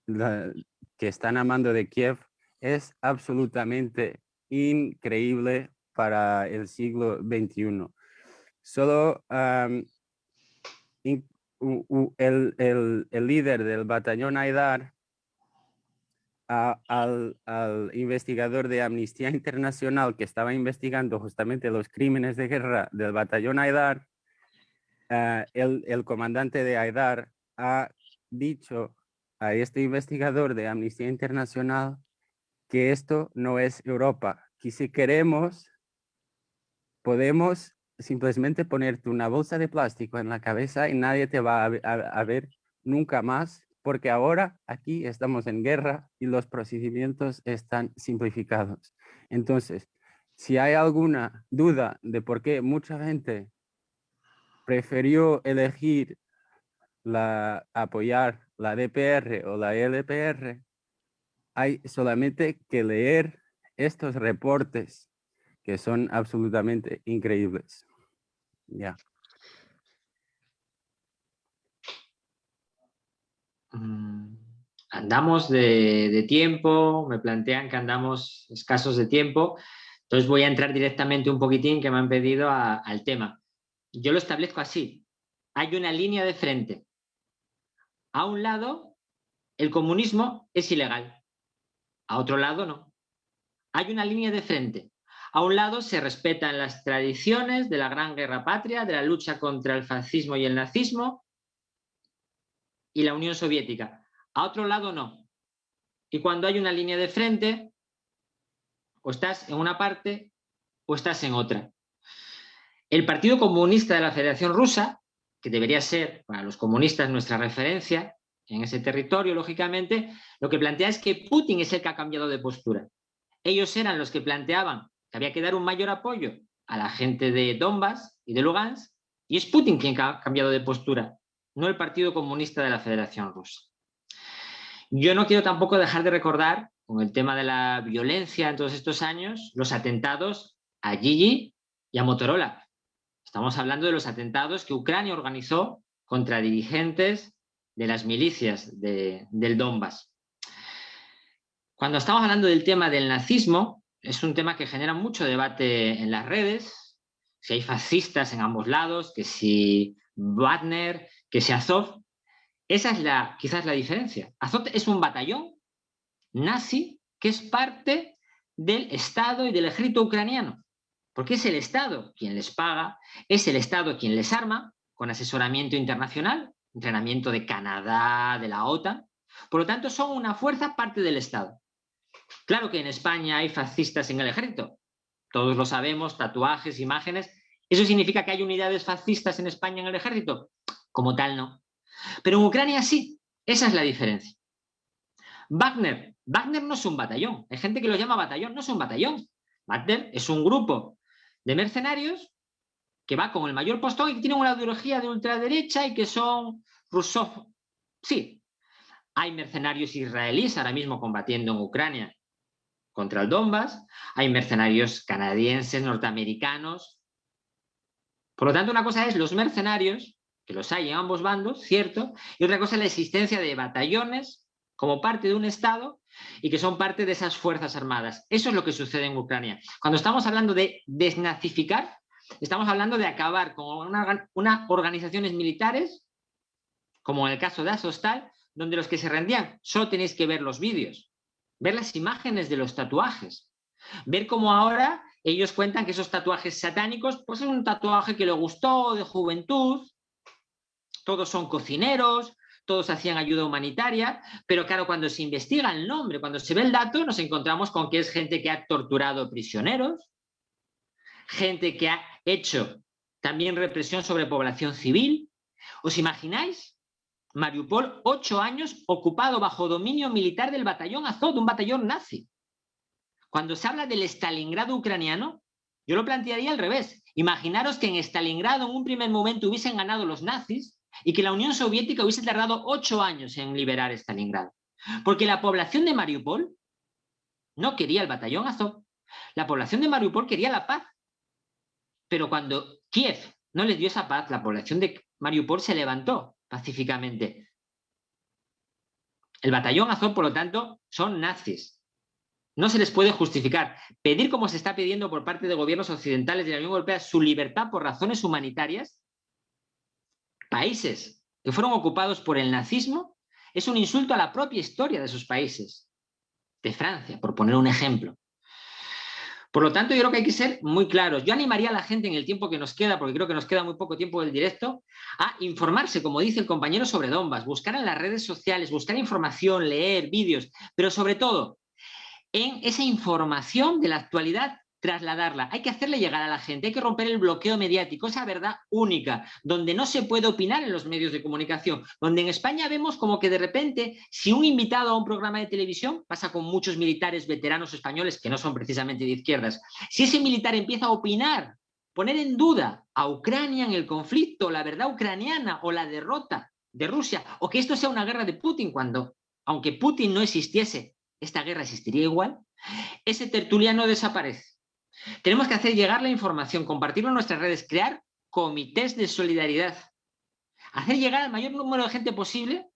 que están a mando de Kiev es absolutamente increíble para el siglo XXI. Solo el líder del batallón Aidar, al investigador de Amnistía Internacional que estaba investigando justamente los crímenes de guerra del batallón Aidar, el comandante de Aidar ha dicho a este investigador de Amnistía Internacional que esto no es Europa, que si queremos podemos simplemente ponerte una bolsa de plástico en la cabeza y nadie te va a ver nunca más, porque ahora aquí estamos en guerra y los procedimientos están simplificados. Entonces, si hay alguna duda de por qué mucha gente prefirió elegir apoyar la DPR o la LPR, hay solamente que leer estos reportes que son absolutamente increíbles. Ya. Andamos de tiempo, me plantean que andamos escasos de tiempo, entonces voy a entrar directamente un poquitín que me han pedido al tema. Yo lo establezco así, hay una línea de frente. A un lado, el comunismo es ilegal, a otro lado no. Hay una línea de frente. A un lado se respetan las tradiciones de la Gran Guerra Patria, de la lucha contra el fascismo y el nazismo y la Unión Soviética. A otro lado no. Y cuando hay una línea de frente, o estás en una parte o estás en otra. El Partido Comunista de la Federación Rusa, que debería ser para los comunistas nuestra referencia en ese territorio, lógicamente, lo que plantea es que Putin es el que ha cambiado de postura. Ellos eran los que planteaban que había que dar un mayor apoyo a la gente de Donbass y de Lugansk, y es Putin quien ha cambiado de postura, no el Partido Comunista de la Federación Rusa. Yo no quiero tampoco dejar de recordar, con el tema de la violencia en todos estos años, los atentados a Gigi y a Motorola. Estamos hablando de los atentados que Ucrania organizó contra dirigentes de las milicias del Donbass. Cuando estamos hablando del tema del nazismo, es un tema que genera mucho debate en las redes, si hay fascistas en ambos lados, que si Wagner, que si Azov. Esa es quizás la diferencia. Azov es un batallón nazi que es parte del Estado y del ejército ucraniano, porque es el Estado quien les paga, es el Estado quien les arma, con asesoramiento internacional, entrenamiento de Canadá, de la OTAN. Por lo tanto, son una fuerza parte del Estado. Claro que en España hay fascistas en el ejército, todos lo sabemos, tatuajes, imágenes. ¿Eso significa que hay unidades fascistas en España en el ejército? Como tal, no. Pero en Ucrania sí, esa es la diferencia. Wagner no es un batallón, hay gente que lo llama batallón, no es un batallón. Wagner es un grupo de mercenarios que va con el mayor postón y que tienen una ideología de ultraderecha y que son rusófonos. Sí, hay mercenarios israelíes ahora mismo combatiendo en Ucrania contra el Donbass, hay mercenarios canadienses, norteamericanos. Por lo tanto, una cosa es los mercenarios, que los hay en ambos bandos, cierto, y otra cosa es la existencia de batallones como parte de un Estado y que son parte de esas fuerzas armadas. Eso es lo que sucede en Ucrania. Cuando estamos hablando de desnazificar, estamos hablando de acabar con unas organizaciones militares, como en el caso de Azovstal, donde los que se rendían, solo tenéis que ver los vídeos, ver las imágenes de los tatuajes, ver cómo ahora ellos cuentan que esos tatuajes satánicos, pues es un tatuaje que le gustó de juventud, todos son cocineros, todos hacían ayuda humanitaria, pero claro, cuando se investiga el nombre, cuando se ve el dato, nos encontramos con que es gente que ha torturado prisioneros, gente que ha hecho también represión sobre población civil. ¿Os imagináis? Mariupol, 8 años ocupado bajo dominio militar del batallón Azov, un batallón nazi. Cuando se habla del Stalingrado ucraniano, yo lo plantearía al revés. Imaginaros que en Stalingrado en un primer momento hubiesen ganado los nazis y que la Unión Soviética hubiese tardado 8 años en liberar Stalingrado. Porque la población de Mariupol no quería el batallón Azov. La población de Mariupol quería la paz. Pero cuando Kiev no les dio esa paz, la población de Mariupol se levantó pacíficamente. El batallón Azov, por lo tanto, son nazis. No se les puede justificar. Pedir, como se está pidiendo por parte de gobiernos occidentales de la Unión Europea, su libertad por razones humanitarias, países que fueron ocupados por el nazismo, es un insulto a la propia historia de sus países. De Francia, por poner un ejemplo. Por lo tanto, yo creo que hay que ser muy claros. Yo animaría a la gente en el tiempo que nos queda, porque creo que nos queda muy poco tiempo del directo, a informarse, como dice el compañero, sobre Donbass, buscar en las redes sociales, buscar información, leer vídeos, pero sobre todo, en esa información de la actualidad, trasladarla. Hay que hacerle llegar a la gente, hay que romper el bloqueo mediático, esa verdad única, donde no se puede opinar en los medios de comunicación, donde en España vemos como que de repente, si un invitado a un programa de televisión, pasa con muchos militares veteranos españoles que no son precisamente de izquierdas, si ese militar empieza a opinar, poner en duda a Ucrania en el conflicto, la verdad ucraniana o la derrota de Rusia, o que esto sea una guerra de Putin, cuando, aunque Putin no existiese, esta guerra existiría igual, ese tertuliano desaparece. Tenemos que hacer llegar la información, compartirlo en nuestras redes, crear comités de solidaridad, hacer llegar al mayor número de gente posible,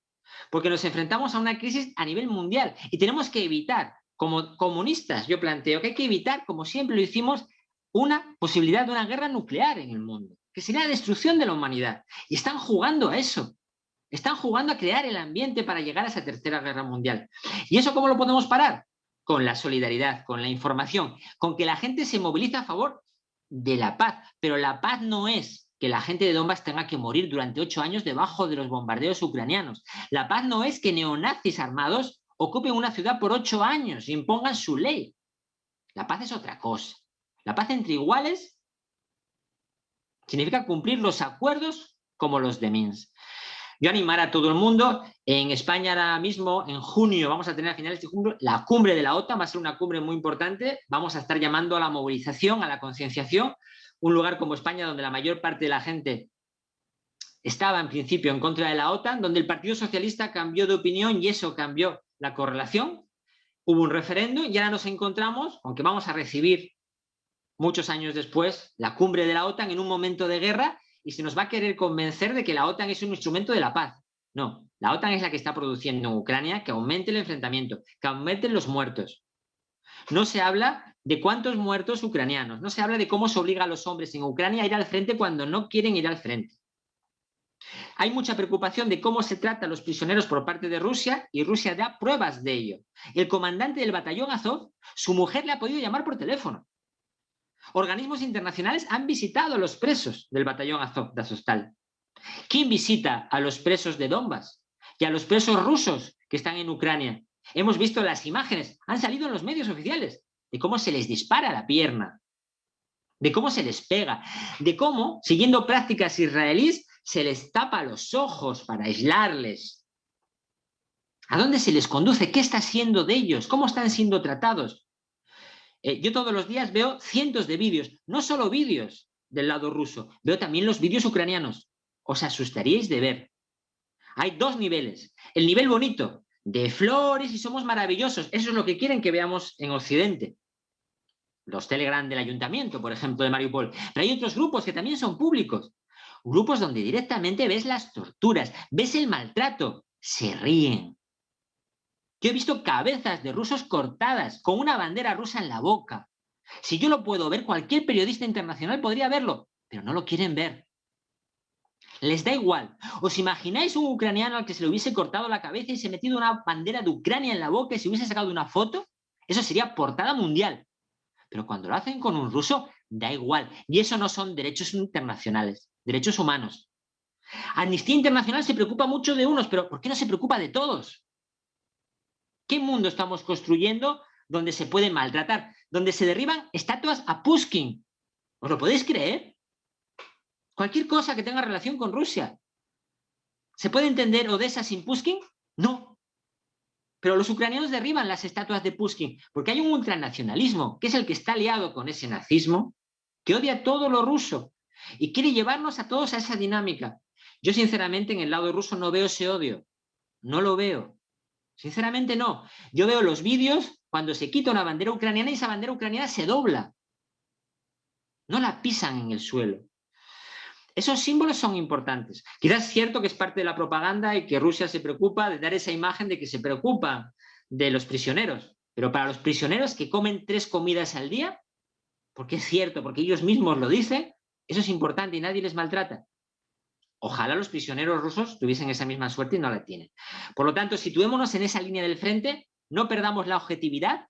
porque nos enfrentamos a una crisis a nivel mundial y tenemos que evitar, como comunistas, yo planteo que hay que evitar, como siempre lo hicimos, una posibilidad de una guerra nuclear en el mundo, que sería la destrucción de la humanidad. Y están jugando a eso. Están jugando a crear el ambiente para llegar a esa tercera guerra mundial. ¿Y eso cómo lo podemos parar? Con la solidaridad, con la información, con que la gente se movilice a favor de la paz. Pero la paz no es que la gente de Donbass tenga que morir durante 8 años debajo de los bombardeos ucranianos. La paz no es que neonazis armados ocupen una ciudad por 8 años y impongan su ley. La paz es otra cosa. La paz entre iguales significa cumplir los acuerdos como los de Minsk. Yo animar a todo el mundo, en España ahora mismo, en junio, vamos a tener a finales de junio la cumbre de la OTAN, va a ser una cumbre muy importante, vamos a estar llamando a la movilización, a la concienciación, un lugar como España donde la mayor parte de la gente estaba en principio en contra de la OTAN, donde el Partido Socialista cambió de opinión y eso cambió la correlación, hubo un referéndum y ahora nos encontramos, aunque vamos a recibir muchos años después la cumbre de la OTAN en un momento de guerra, y se nos va a querer convencer de que la OTAN es un instrumento de la paz. No, la OTAN es la que está produciendo en Ucrania que aumente el enfrentamiento, que aumenten los muertos. No se habla de cuántos muertos ucranianos, no se habla de cómo se obliga a los hombres en Ucrania a ir al frente cuando no quieren ir al frente. Hay mucha preocupación de cómo se trata a los prisioneros por parte de Rusia y Rusia da pruebas de ello. El comandante del batallón Azov, su mujer le ha podido llamar por teléfono. Organismos internacionales han visitado a los presos del batallón Azov de Azovstal. ¿Quién visita a los presos de Donbass y a los presos rusos que están en Ucrania? Hemos visto las imágenes, han salido en los medios oficiales, de cómo se les dispara la pierna, de cómo se les pega, de cómo, siguiendo prácticas israelíes, se les tapa los ojos para aislarles. ¿A dónde se les conduce? ¿Qué está siendo de ellos? ¿Cómo están siendo tratados? Yo todos los días veo cientos de vídeos, no solo vídeos del lado ruso, veo también los vídeos ucranianos. Os asustaríais de ver. Hay 2 niveles. El nivel bonito, de flores y somos maravillosos. Eso es lo que quieren que veamos en Occidente. Los Telegram del ayuntamiento, por ejemplo, de Mariupol. Pero hay otros grupos que también son públicos. Grupos donde directamente ves las torturas, ves el maltrato, se ríen. Yo he visto cabezas de rusos cortadas con una bandera rusa en la boca. Si yo lo puedo ver, cualquier periodista internacional podría verlo, pero no lo quieren ver. Les da igual. ¿Os imagináis un ucraniano al que se le hubiese cortado la cabeza y se metido una bandera de Ucrania en la boca y se hubiese sacado una foto? Eso sería portada mundial. Pero cuando lo hacen con un ruso, da igual. Y eso no son derechos internacionales, derechos humanos. Amnistía Internacional se preocupa mucho de unos, pero ¿por qué no se preocupa de todos? ¿Qué mundo estamos construyendo donde se puede maltratar? Donde se derriban estatuas a Pushkin. ¿Os lo podéis creer? Cualquier cosa que tenga relación con Rusia. ¿Se puede entender Odessa sin Pushkin? No. Pero los ucranianos derriban las estatuas de Pushkin porque hay un ultranacionalismo, que es el que está aliado con ese nazismo, que odia todo lo ruso y quiere llevarnos a todos a esa dinámica. Yo sinceramente en el lado ruso no veo ese odio. No lo veo. Sinceramente no. Yo veo los vídeos cuando se quita una bandera ucraniana y esa bandera ucraniana se dobla. No la pisan en el suelo. Esos símbolos son importantes. Quizás es cierto que es parte de la propaganda y que Rusia se preocupa de dar esa imagen de que se preocupa de los prisioneros. Pero para los prisioneros que comen 3 comidas al día, porque es cierto, porque ellos mismos lo dicen, eso es importante y nadie les maltrata. Ojalá los prisioneros rusos tuviesen esa misma suerte y no la tienen. Por lo tanto, situémonos en esa línea del frente, no perdamos la objetividad,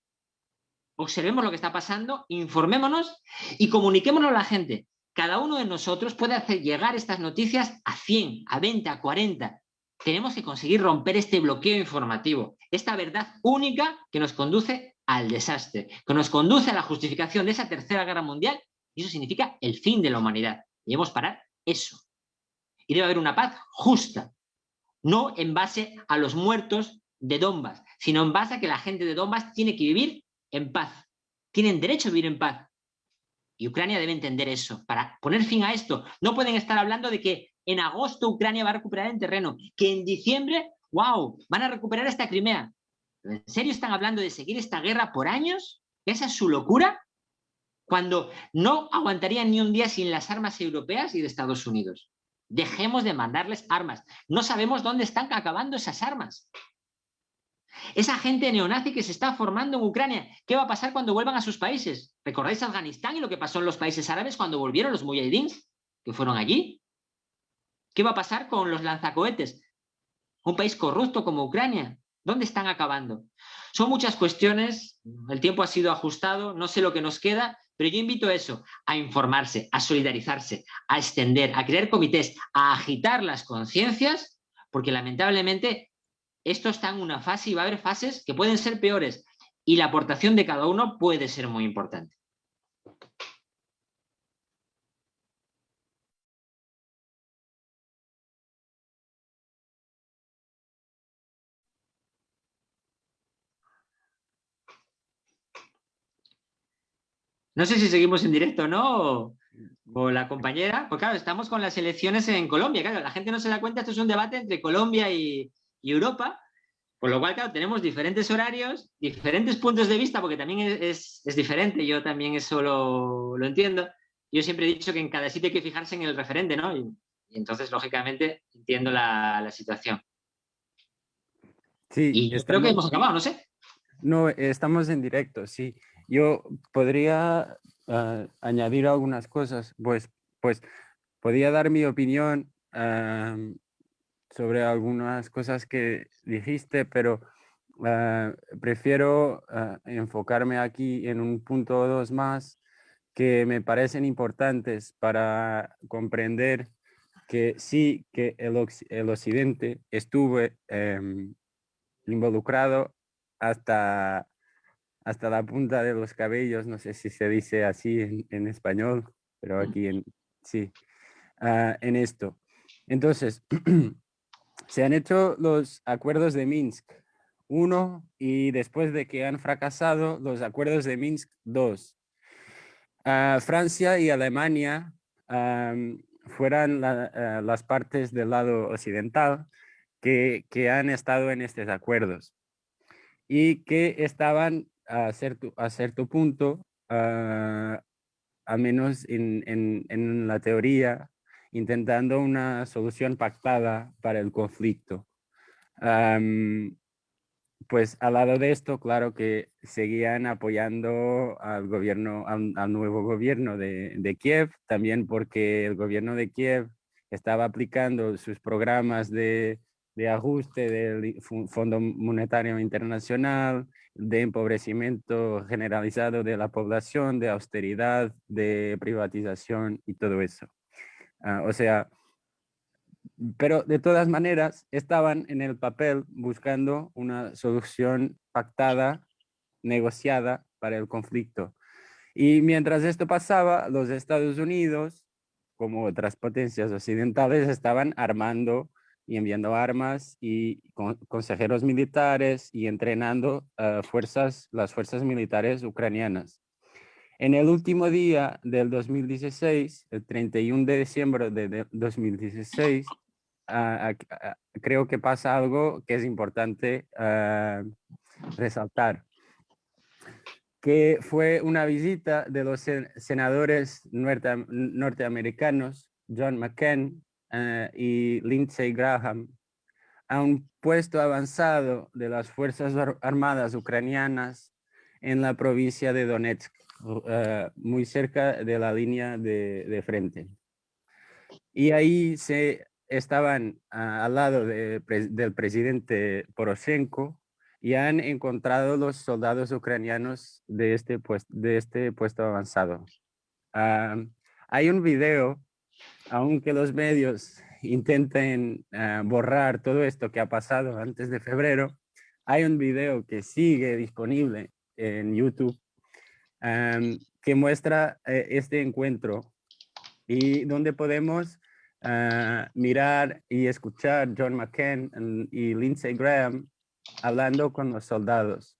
observemos lo que está pasando, informémonos y comuniquémonos a la gente. Cada uno de nosotros puede hacer llegar estas noticias a 100, a 20, a 40. Tenemos que conseguir romper este bloqueo informativo, esta verdad única que nos conduce al desastre, que nos conduce a la justificación de esa tercera guerra mundial, y eso significa el fin de la humanidad. Debemos parar eso. Y debe haber una paz justa, no en base a los muertos de Donbass, sino en base a que la gente de Donbass tiene que vivir en paz. Tienen derecho a vivir en paz. Y Ucrania debe entender eso. Para poner fin a esto, no pueden estar hablando de que en agosto Ucrania va a recuperar el terreno, que en diciembre, wow, van a recuperar esta Crimea. ¿En serio están hablando de seguir esta guerra por años? ¿Esa es su locura? Cuando no aguantarían ni un día sin las armas europeas y de Estados Unidos. Dejemos de mandarles armas. No sabemos dónde están acabando esas armas. Esa gente neonazi que se está formando en Ucrania, ¿qué va a pasar cuando vuelvan a sus países? ¿Recordáis Afganistán y lo que pasó en los países árabes cuando volvieron los mujahidins que fueron allí? ¿Qué va a pasar con los lanzacohetes? Un país corrupto como Ucrania, ¿dónde están acabando? Son muchas cuestiones, el tiempo ha sido ajustado, no sé lo que nos queda, pero yo invito a eso, a informarse, a solidarizarse, a extender, a crear comités, a agitar las conciencias, porque lamentablemente esto está en una fase y va a haber fases que pueden ser peores y la aportación de cada uno puede ser muy importante. No sé si seguimos en directo, ¿no? O la compañera. Pues claro, estamos con las elecciones en Colombia. Claro, la gente no se da cuenta, esto es un debate entre Colombia y Europa. Por lo cual, claro, tenemos diferentes horarios, diferentes puntos de vista, porque también es diferente. Yo también eso lo entiendo. Yo siempre he dicho que en cada sitio hay que fijarse en el referente, ¿no? Y entonces, lógicamente, entiendo la situación. Sí, Y yo creo que hemos acabado, no sé. No, estamos en directo, sí. Yo podría añadir algunas cosas, pues podría dar mi opinión sobre algunas cosas que dijiste, pero prefiero enfocarme aquí en un punto o dos más que me parecen importantes para comprender que sí, que el Occidente estuvo involucrado hasta la punta de los cabellos, no sé si se dice así en español, pero aquí sí, en esto. Entonces, se han hecho los acuerdos de Minsk 1 y después de que han fracasado los acuerdos de Minsk 2. Francia y Alemania fueran las partes del lado occidental que han estado en estos acuerdos y que estaban a cierto punto, al menos en la teoría, intentando una solución pactada para el conflicto. Pues al lado de esto, claro que seguían apoyando al gobierno, al nuevo gobierno de Kiev, también porque el gobierno de Kiev estaba aplicando sus programas de de ajuste del Fondo Monetario Internacional, de empobrecimiento generalizado de la población, de austeridad, de privatización y todo eso. O sea, pero de todas maneras estaban en el papel buscando una solución pactada, negociada para el conflicto. Y mientras esto pasaba, los Estados Unidos, como otras potencias occidentales, estaban armando y enviando armas y consejeros militares y entrenando las fuerzas militares ucranianas. En el último día del 2016, el 31 de diciembre de 2016, creo que pasa algo que es importante resaltar, que fue una visita de los senadores norteamericanos John McCain y Lindsey Graham a un puesto avanzado de las Fuerzas Armadas ucranianas en la provincia de Donetsk, muy cerca de la línea de frente. Y ahí se estaban al lado del presidente Poroshenko y han encontrado los soldados ucranianos de este puesto avanzado. Hay un video, aunque los medios intenten borrar todo esto que ha pasado antes de febrero, hay un video que sigue disponible en YouTube que muestra este encuentro y donde podemos mirar y escuchar John McCain y Lindsey Graham hablando con los soldados.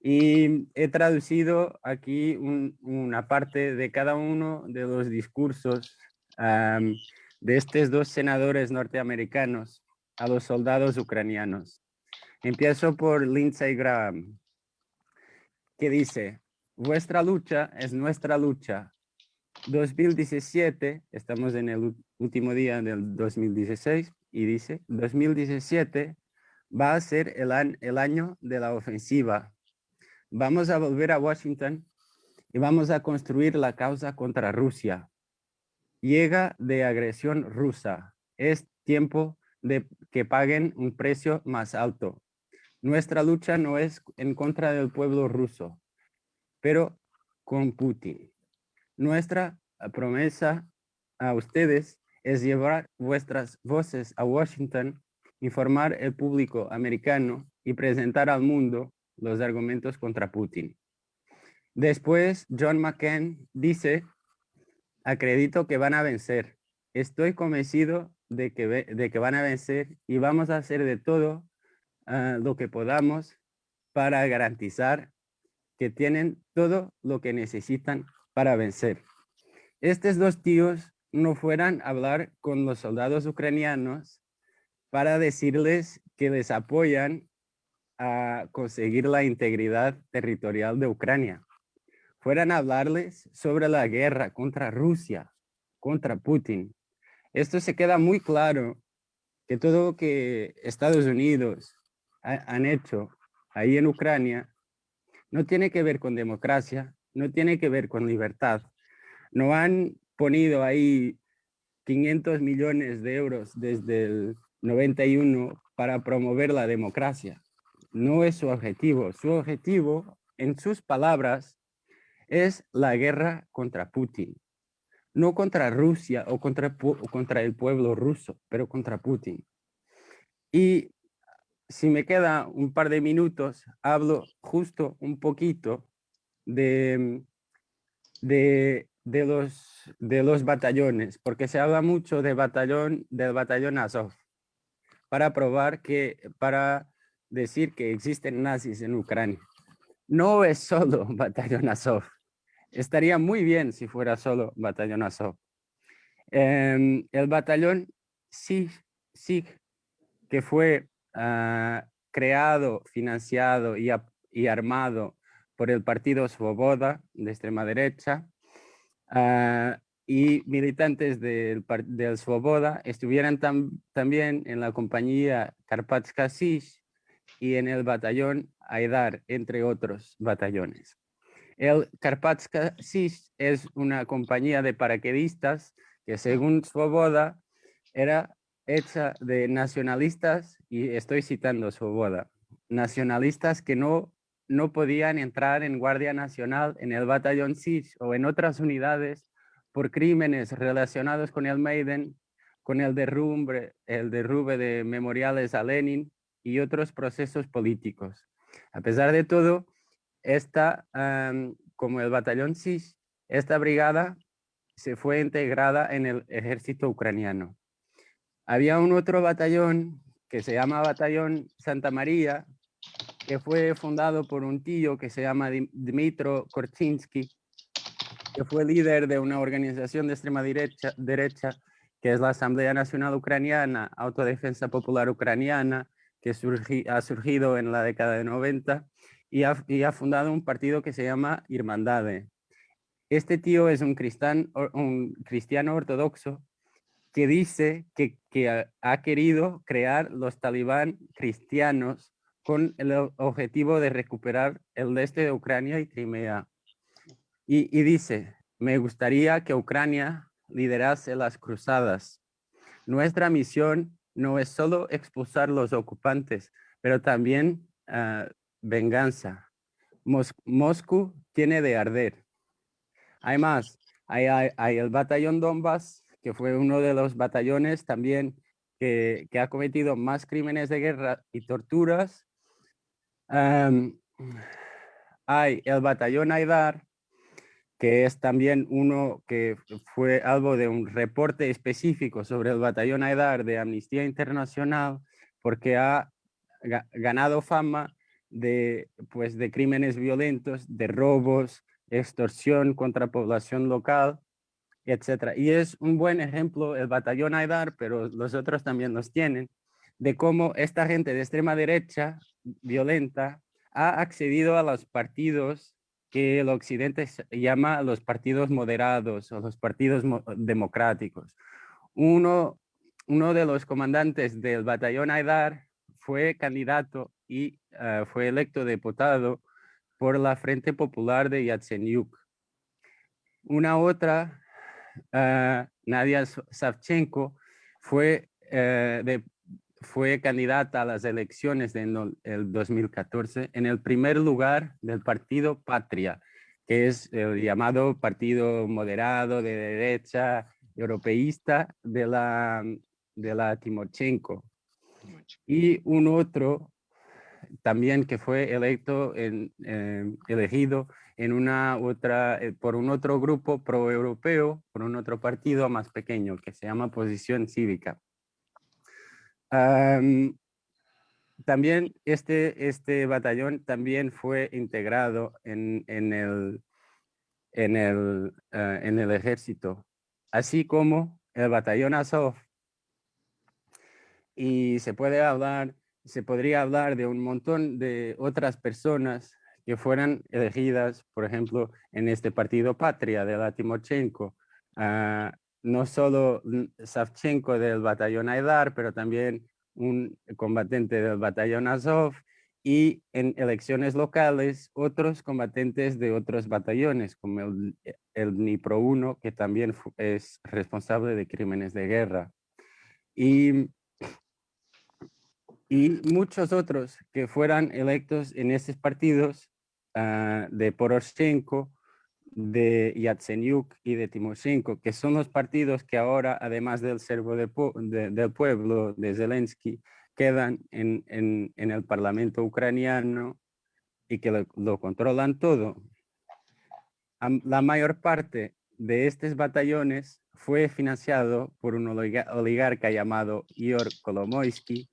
Y he traducido aquí una parte de cada uno de los discursos de estos dos senadores norteamericanos a los soldados ucranianos. Empiezo por Lindsey Graham, que dice: vuestra lucha es nuestra lucha. 2017, estamos en el último día del 2016, y dice: 2017 va a ser el año de la ofensiva. Vamos a volver a Washington y vamos a construir la causa contra Rusia. Llega de agresión rusa. Es tiempo de que paguen un precio más alto. Nuestra lucha no es en contra del pueblo ruso, pero con Putin. Nuestra promesa a ustedes es llevar vuestras voces a Washington, informar al público americano y presentar al mundo los argumentos contra Putin. Después, John McCain dice: acredito que van a vencer. Estoy convencido de que van a vencer y vamos a hacer de todo lo que podamos para garantizar que tienen todo lo que necesitan para vencer. Estos dos tíos no fueran a hablar con los soldados ucranianos para decirles que les apoyan a conseguir la integridad territorial de Ucrania. Fueran a hablarles sobre la guerra contra Rusia, contra Putin. Esto se queda muy claro, que todo lo que Estados Unidos han hecho ahí en Ucrania no tiene que ver con democracia, no tiene que ver con libertad. No han ponido ahí 500 millones de euros desde el 91 para promover la democracia. No es su objetivo. Su objetivo, en sus palabras, es la guerra contra Putin. No contra Rusia o contra el pueblo ruso, pero contra Putin. Y si me queda un par de minutos, hablo justo un poquito de los batallones, porque se habla mucho del batallón Azov, para decir que existen nazis en Ucrania. No es solo batallón Azov. Estaría muy bien si fuera solo batallón Azov. El batallón SIG, que fue creado, financiado y armado por el partido Svoboda de extrema derecha, y militantes del Svoboda estuvieran también en la compañía Karpatska Sich y en el batallón Aidar, entre otros batallones. El Karpatska Sich es una compañía de paracaidistas que, según Svoboda, era hecha de nacionalistas, y estoy citando Svoboda, nacionalistas que no podían entrar en Guardia Nacional, en el Batallón Sich o en otras unidades por crímenes relacionados con el Maiden, con el derrumbe de memoriales a Lenin y otros procesos políticos. A pesar de todo, como el Batallón Sich, esta brigada se fue integrada en el ejército ucraniano. Había un otro batallón que se llama Batallón Santa María, que fue fundado por un tío que se llama Dmitro Korchinsky, que fue líder de una organización de extrema derecha, que es la Asamblea Nacional Ucraniana, Autodefensa Popular Ucraniana, que ha surgido en la década de 90 y ha fundado un partido que se llama Irmandade. Este tío es un cristiano ortodoxo que dice que ha querido crear los talibán cristianos con el objetivo de recuperar el este de Ucrania y Crimea. Y dice, me gustaría que Ucrania liderase las cruzadas. Nuestra misión no es solo expulsar los ocupantes, pero también venganza. Moscú tiene de arder. Hay más, hay el batallón Donbass, que fue uno de los batallones también que ha cometido más crímenes de guerra y torturas. Hay el batallón Aidar, que es también uno que fue algo de un reporte específico sobre el batallón Aidar de Amnistía Internacional, porque ha ganado fama de crímenes violentos, de robos, extorsión contra población local, etc. Y es un buen ejemplo el batallón Aidar, pero los otros también los tienen, de cómo esta gente de extrema derecha violenta ha accedido a los partidos que el occidente llama los partidos moderados o los partidos democráticos. Uno de los comandantes del batallón Aidar fue candidato y fue electo diputado por la Frente Popular de Yatsenyuk. Una otra, Nadia Savchenko, fue candidata a las elecciones del 2014 en el primer lugar del partido Patria, que es el llamado partido moderado de derecha europeísta de la Timoshenko. Y un otro también que fue elegido en por un otro grupo proeuropeo, por un otro partido más pequeño que se llama Posición Cívica. También este batallón también fue integrado en el ejército, así como el batallón Azov. Y se podría hablar de un montón de otras personas que fueran elegidas, por ejemplo, en este partido Patria de la Timoshenko. No solo Savchenko del batallón Aidar, pero también un combatiente del batallón Azov, y en elecciones locales otros combatientes de otros batallones, como el Dnipro 1, que también es responsable de crímenes de guerra. Y muchos otros que fueran electos en estos partidos de Poroshenko, de Yatsenyuk y de Timoshenko, que son los partidos que ahora, además del Servo del Pueblo de Zelensky, quedan en el Parlamento ucraniano y que lo controlan todo. La mayor parte de estos batallones fue financiado por un oligarca llamado Igor Kolomoisky,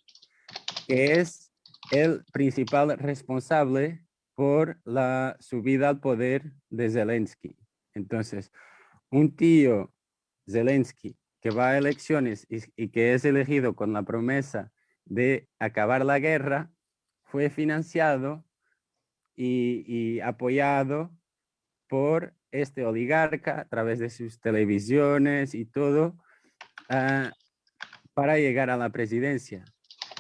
que es el principal responsable por la subida al poder de Zelensky. Entonces, un tío Zelensky que va a elecciones y que es elegido con la promesa de acabar la guerra, fue financiado y apoyado por este oligarca a través de sus televisiones y todo para llegar a la presidencia.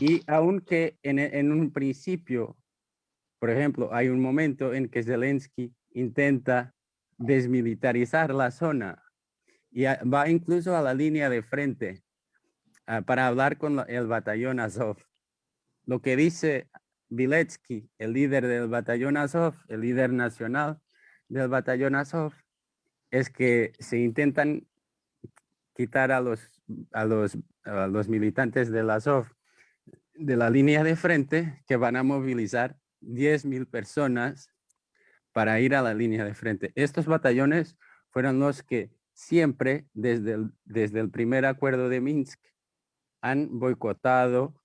Y aunque en un principio, por ejemplo, hay un momento en que Zelensky intenta desmilitarizar la zona y va incluso a la línea de frente para hablar con el batallón Azov. Lo que dice Biletsky, el líder del batallón Azov, el líder nacional del batallón Azov, es que se intentan quitar a los militantes del Azov de la línea de frente, que van a movilizar 10.000 personas para ir a la línea de frente. Estos batallones fueron los que siempre, desde el primer acuerdo de Minsk, han boicotado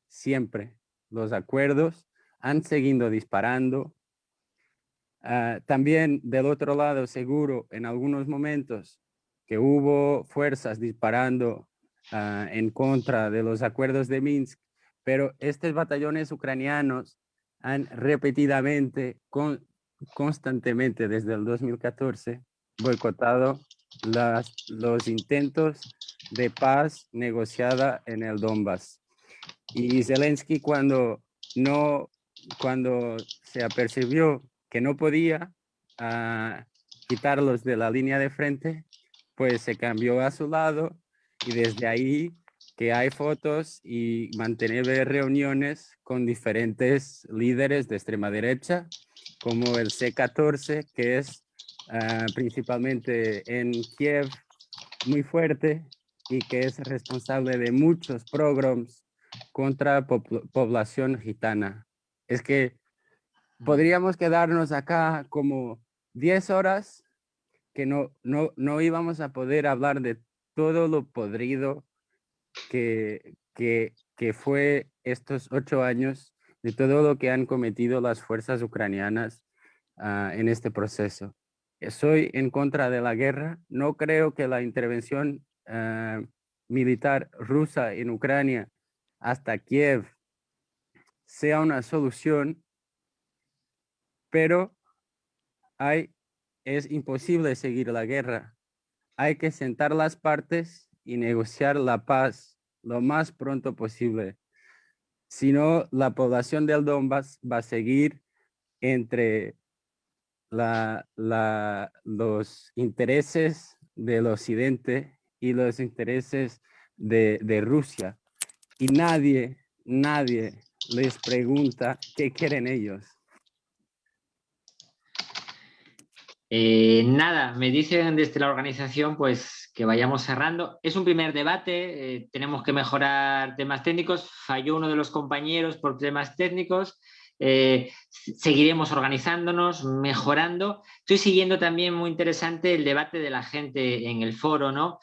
siempre los acuerdos, han seguido disparando. También del otro lado, seguro, en algunos momentos que hubo fuerzas disparando en contra de los acuerdos de Minsk, pero estos batallones ucranianos han repetidamente, constantemente desde el 2014, boicotado los intentos de paz negociada en el Donbass. Y Zelensky cuando se apercibió que no podía quitarlos de la línea de frente, pues se cambió a su lado, y desde ahí que hay fotos y mantener reuniones con diferentes líderes de extrema derecha, como el C-14, que es principalmente en Kiev muy fuerte y que es responsable de muchos pogroms contra población gitana. Es que podríamos quedarnos acá como 10 horas que no íbamos a poder hablar de todo lo podrido que fue estos 8 años, de todo lo que han cometido las fuerzas ucranianas en este proceso. Soy en contra de la guerra. No creo que la intervención militar rusa en Ucrania hasta Kiev sea una solución, pero es imposible seguir la guerra. Hay que sentar las partes y negociar la paz lo más pronto posible. Si no, la población del Donbass va a seguir entre los intereses del occidente y los intereses de Rusia. Y nadie les pregunta qué quieren ellos. Nada, me dicen desde la organización pues que vayamos cerrando. Es un primer debate, tenemos que mejorar temas técnicos. Falló uno de los compañeros por temas técnicos. Seguiremos organizándonos, mejorando. Estoy siguiendo también muy interesante el debate de la gente en el foro, ¿no?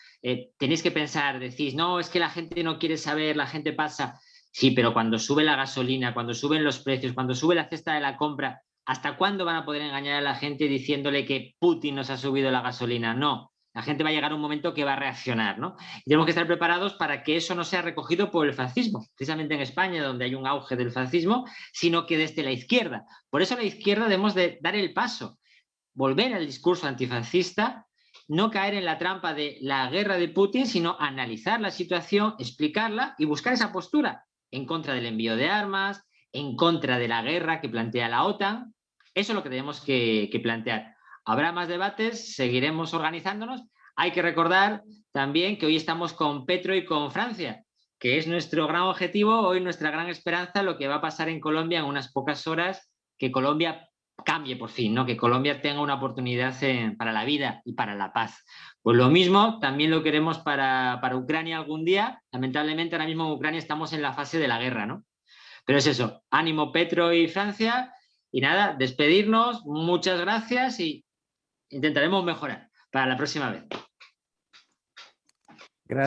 Tenéis que pensar, decís, no, es que la gente no quiere saber, la gente pasa. Sí, pero cuando sube la gasolina, cuando suben los precios, cuando sube la cesta de la compra, ¿hasta cuándo van a poder engañar a la gente diciéndole que Putin nos ha subido la gasolina? No, la gente va a llegar a un momento que va a reaccionar, ¿no? Y tenemos que estar preparados para que eso no sea recogido por el fascismo, precisamente en España, donde hay un auge del fascismo, sino que desde la izquierda. Por eso a la izquierda debemos de dar el paso, volver al discurso antifascista, no caer en la trampa de la guerra de Putin, sino analizar la situación, explicarla y buscar esa postura en contra del envío de armas, en contra de la guerra que plantea la OTAN. Eso es lo que tenemos que plantear. Habrá más debates, seguiremos organizándonos. Hay que recordar también que hoy estamos con Petro y con Francia, que es nuestro gran objetivo, hoy nuestra gran esperanza, lo que va a pasar en Colombia en unas pocas horas, que Colombia cambie por fin, ¿no? Que Colombia tenga una oportunidad para la vida y para la paz. Pues lo mismo, también lo queremos para Ucrania algún día. Lamentablemente ahora mismo en Ucrania estamos en la fase de la guerra, ¿no? Pero es eso, ánimo Petro y Francia, y nada, despedirnos, muchas gracias y intentaremos mejorar para la próxima vez. Gracias.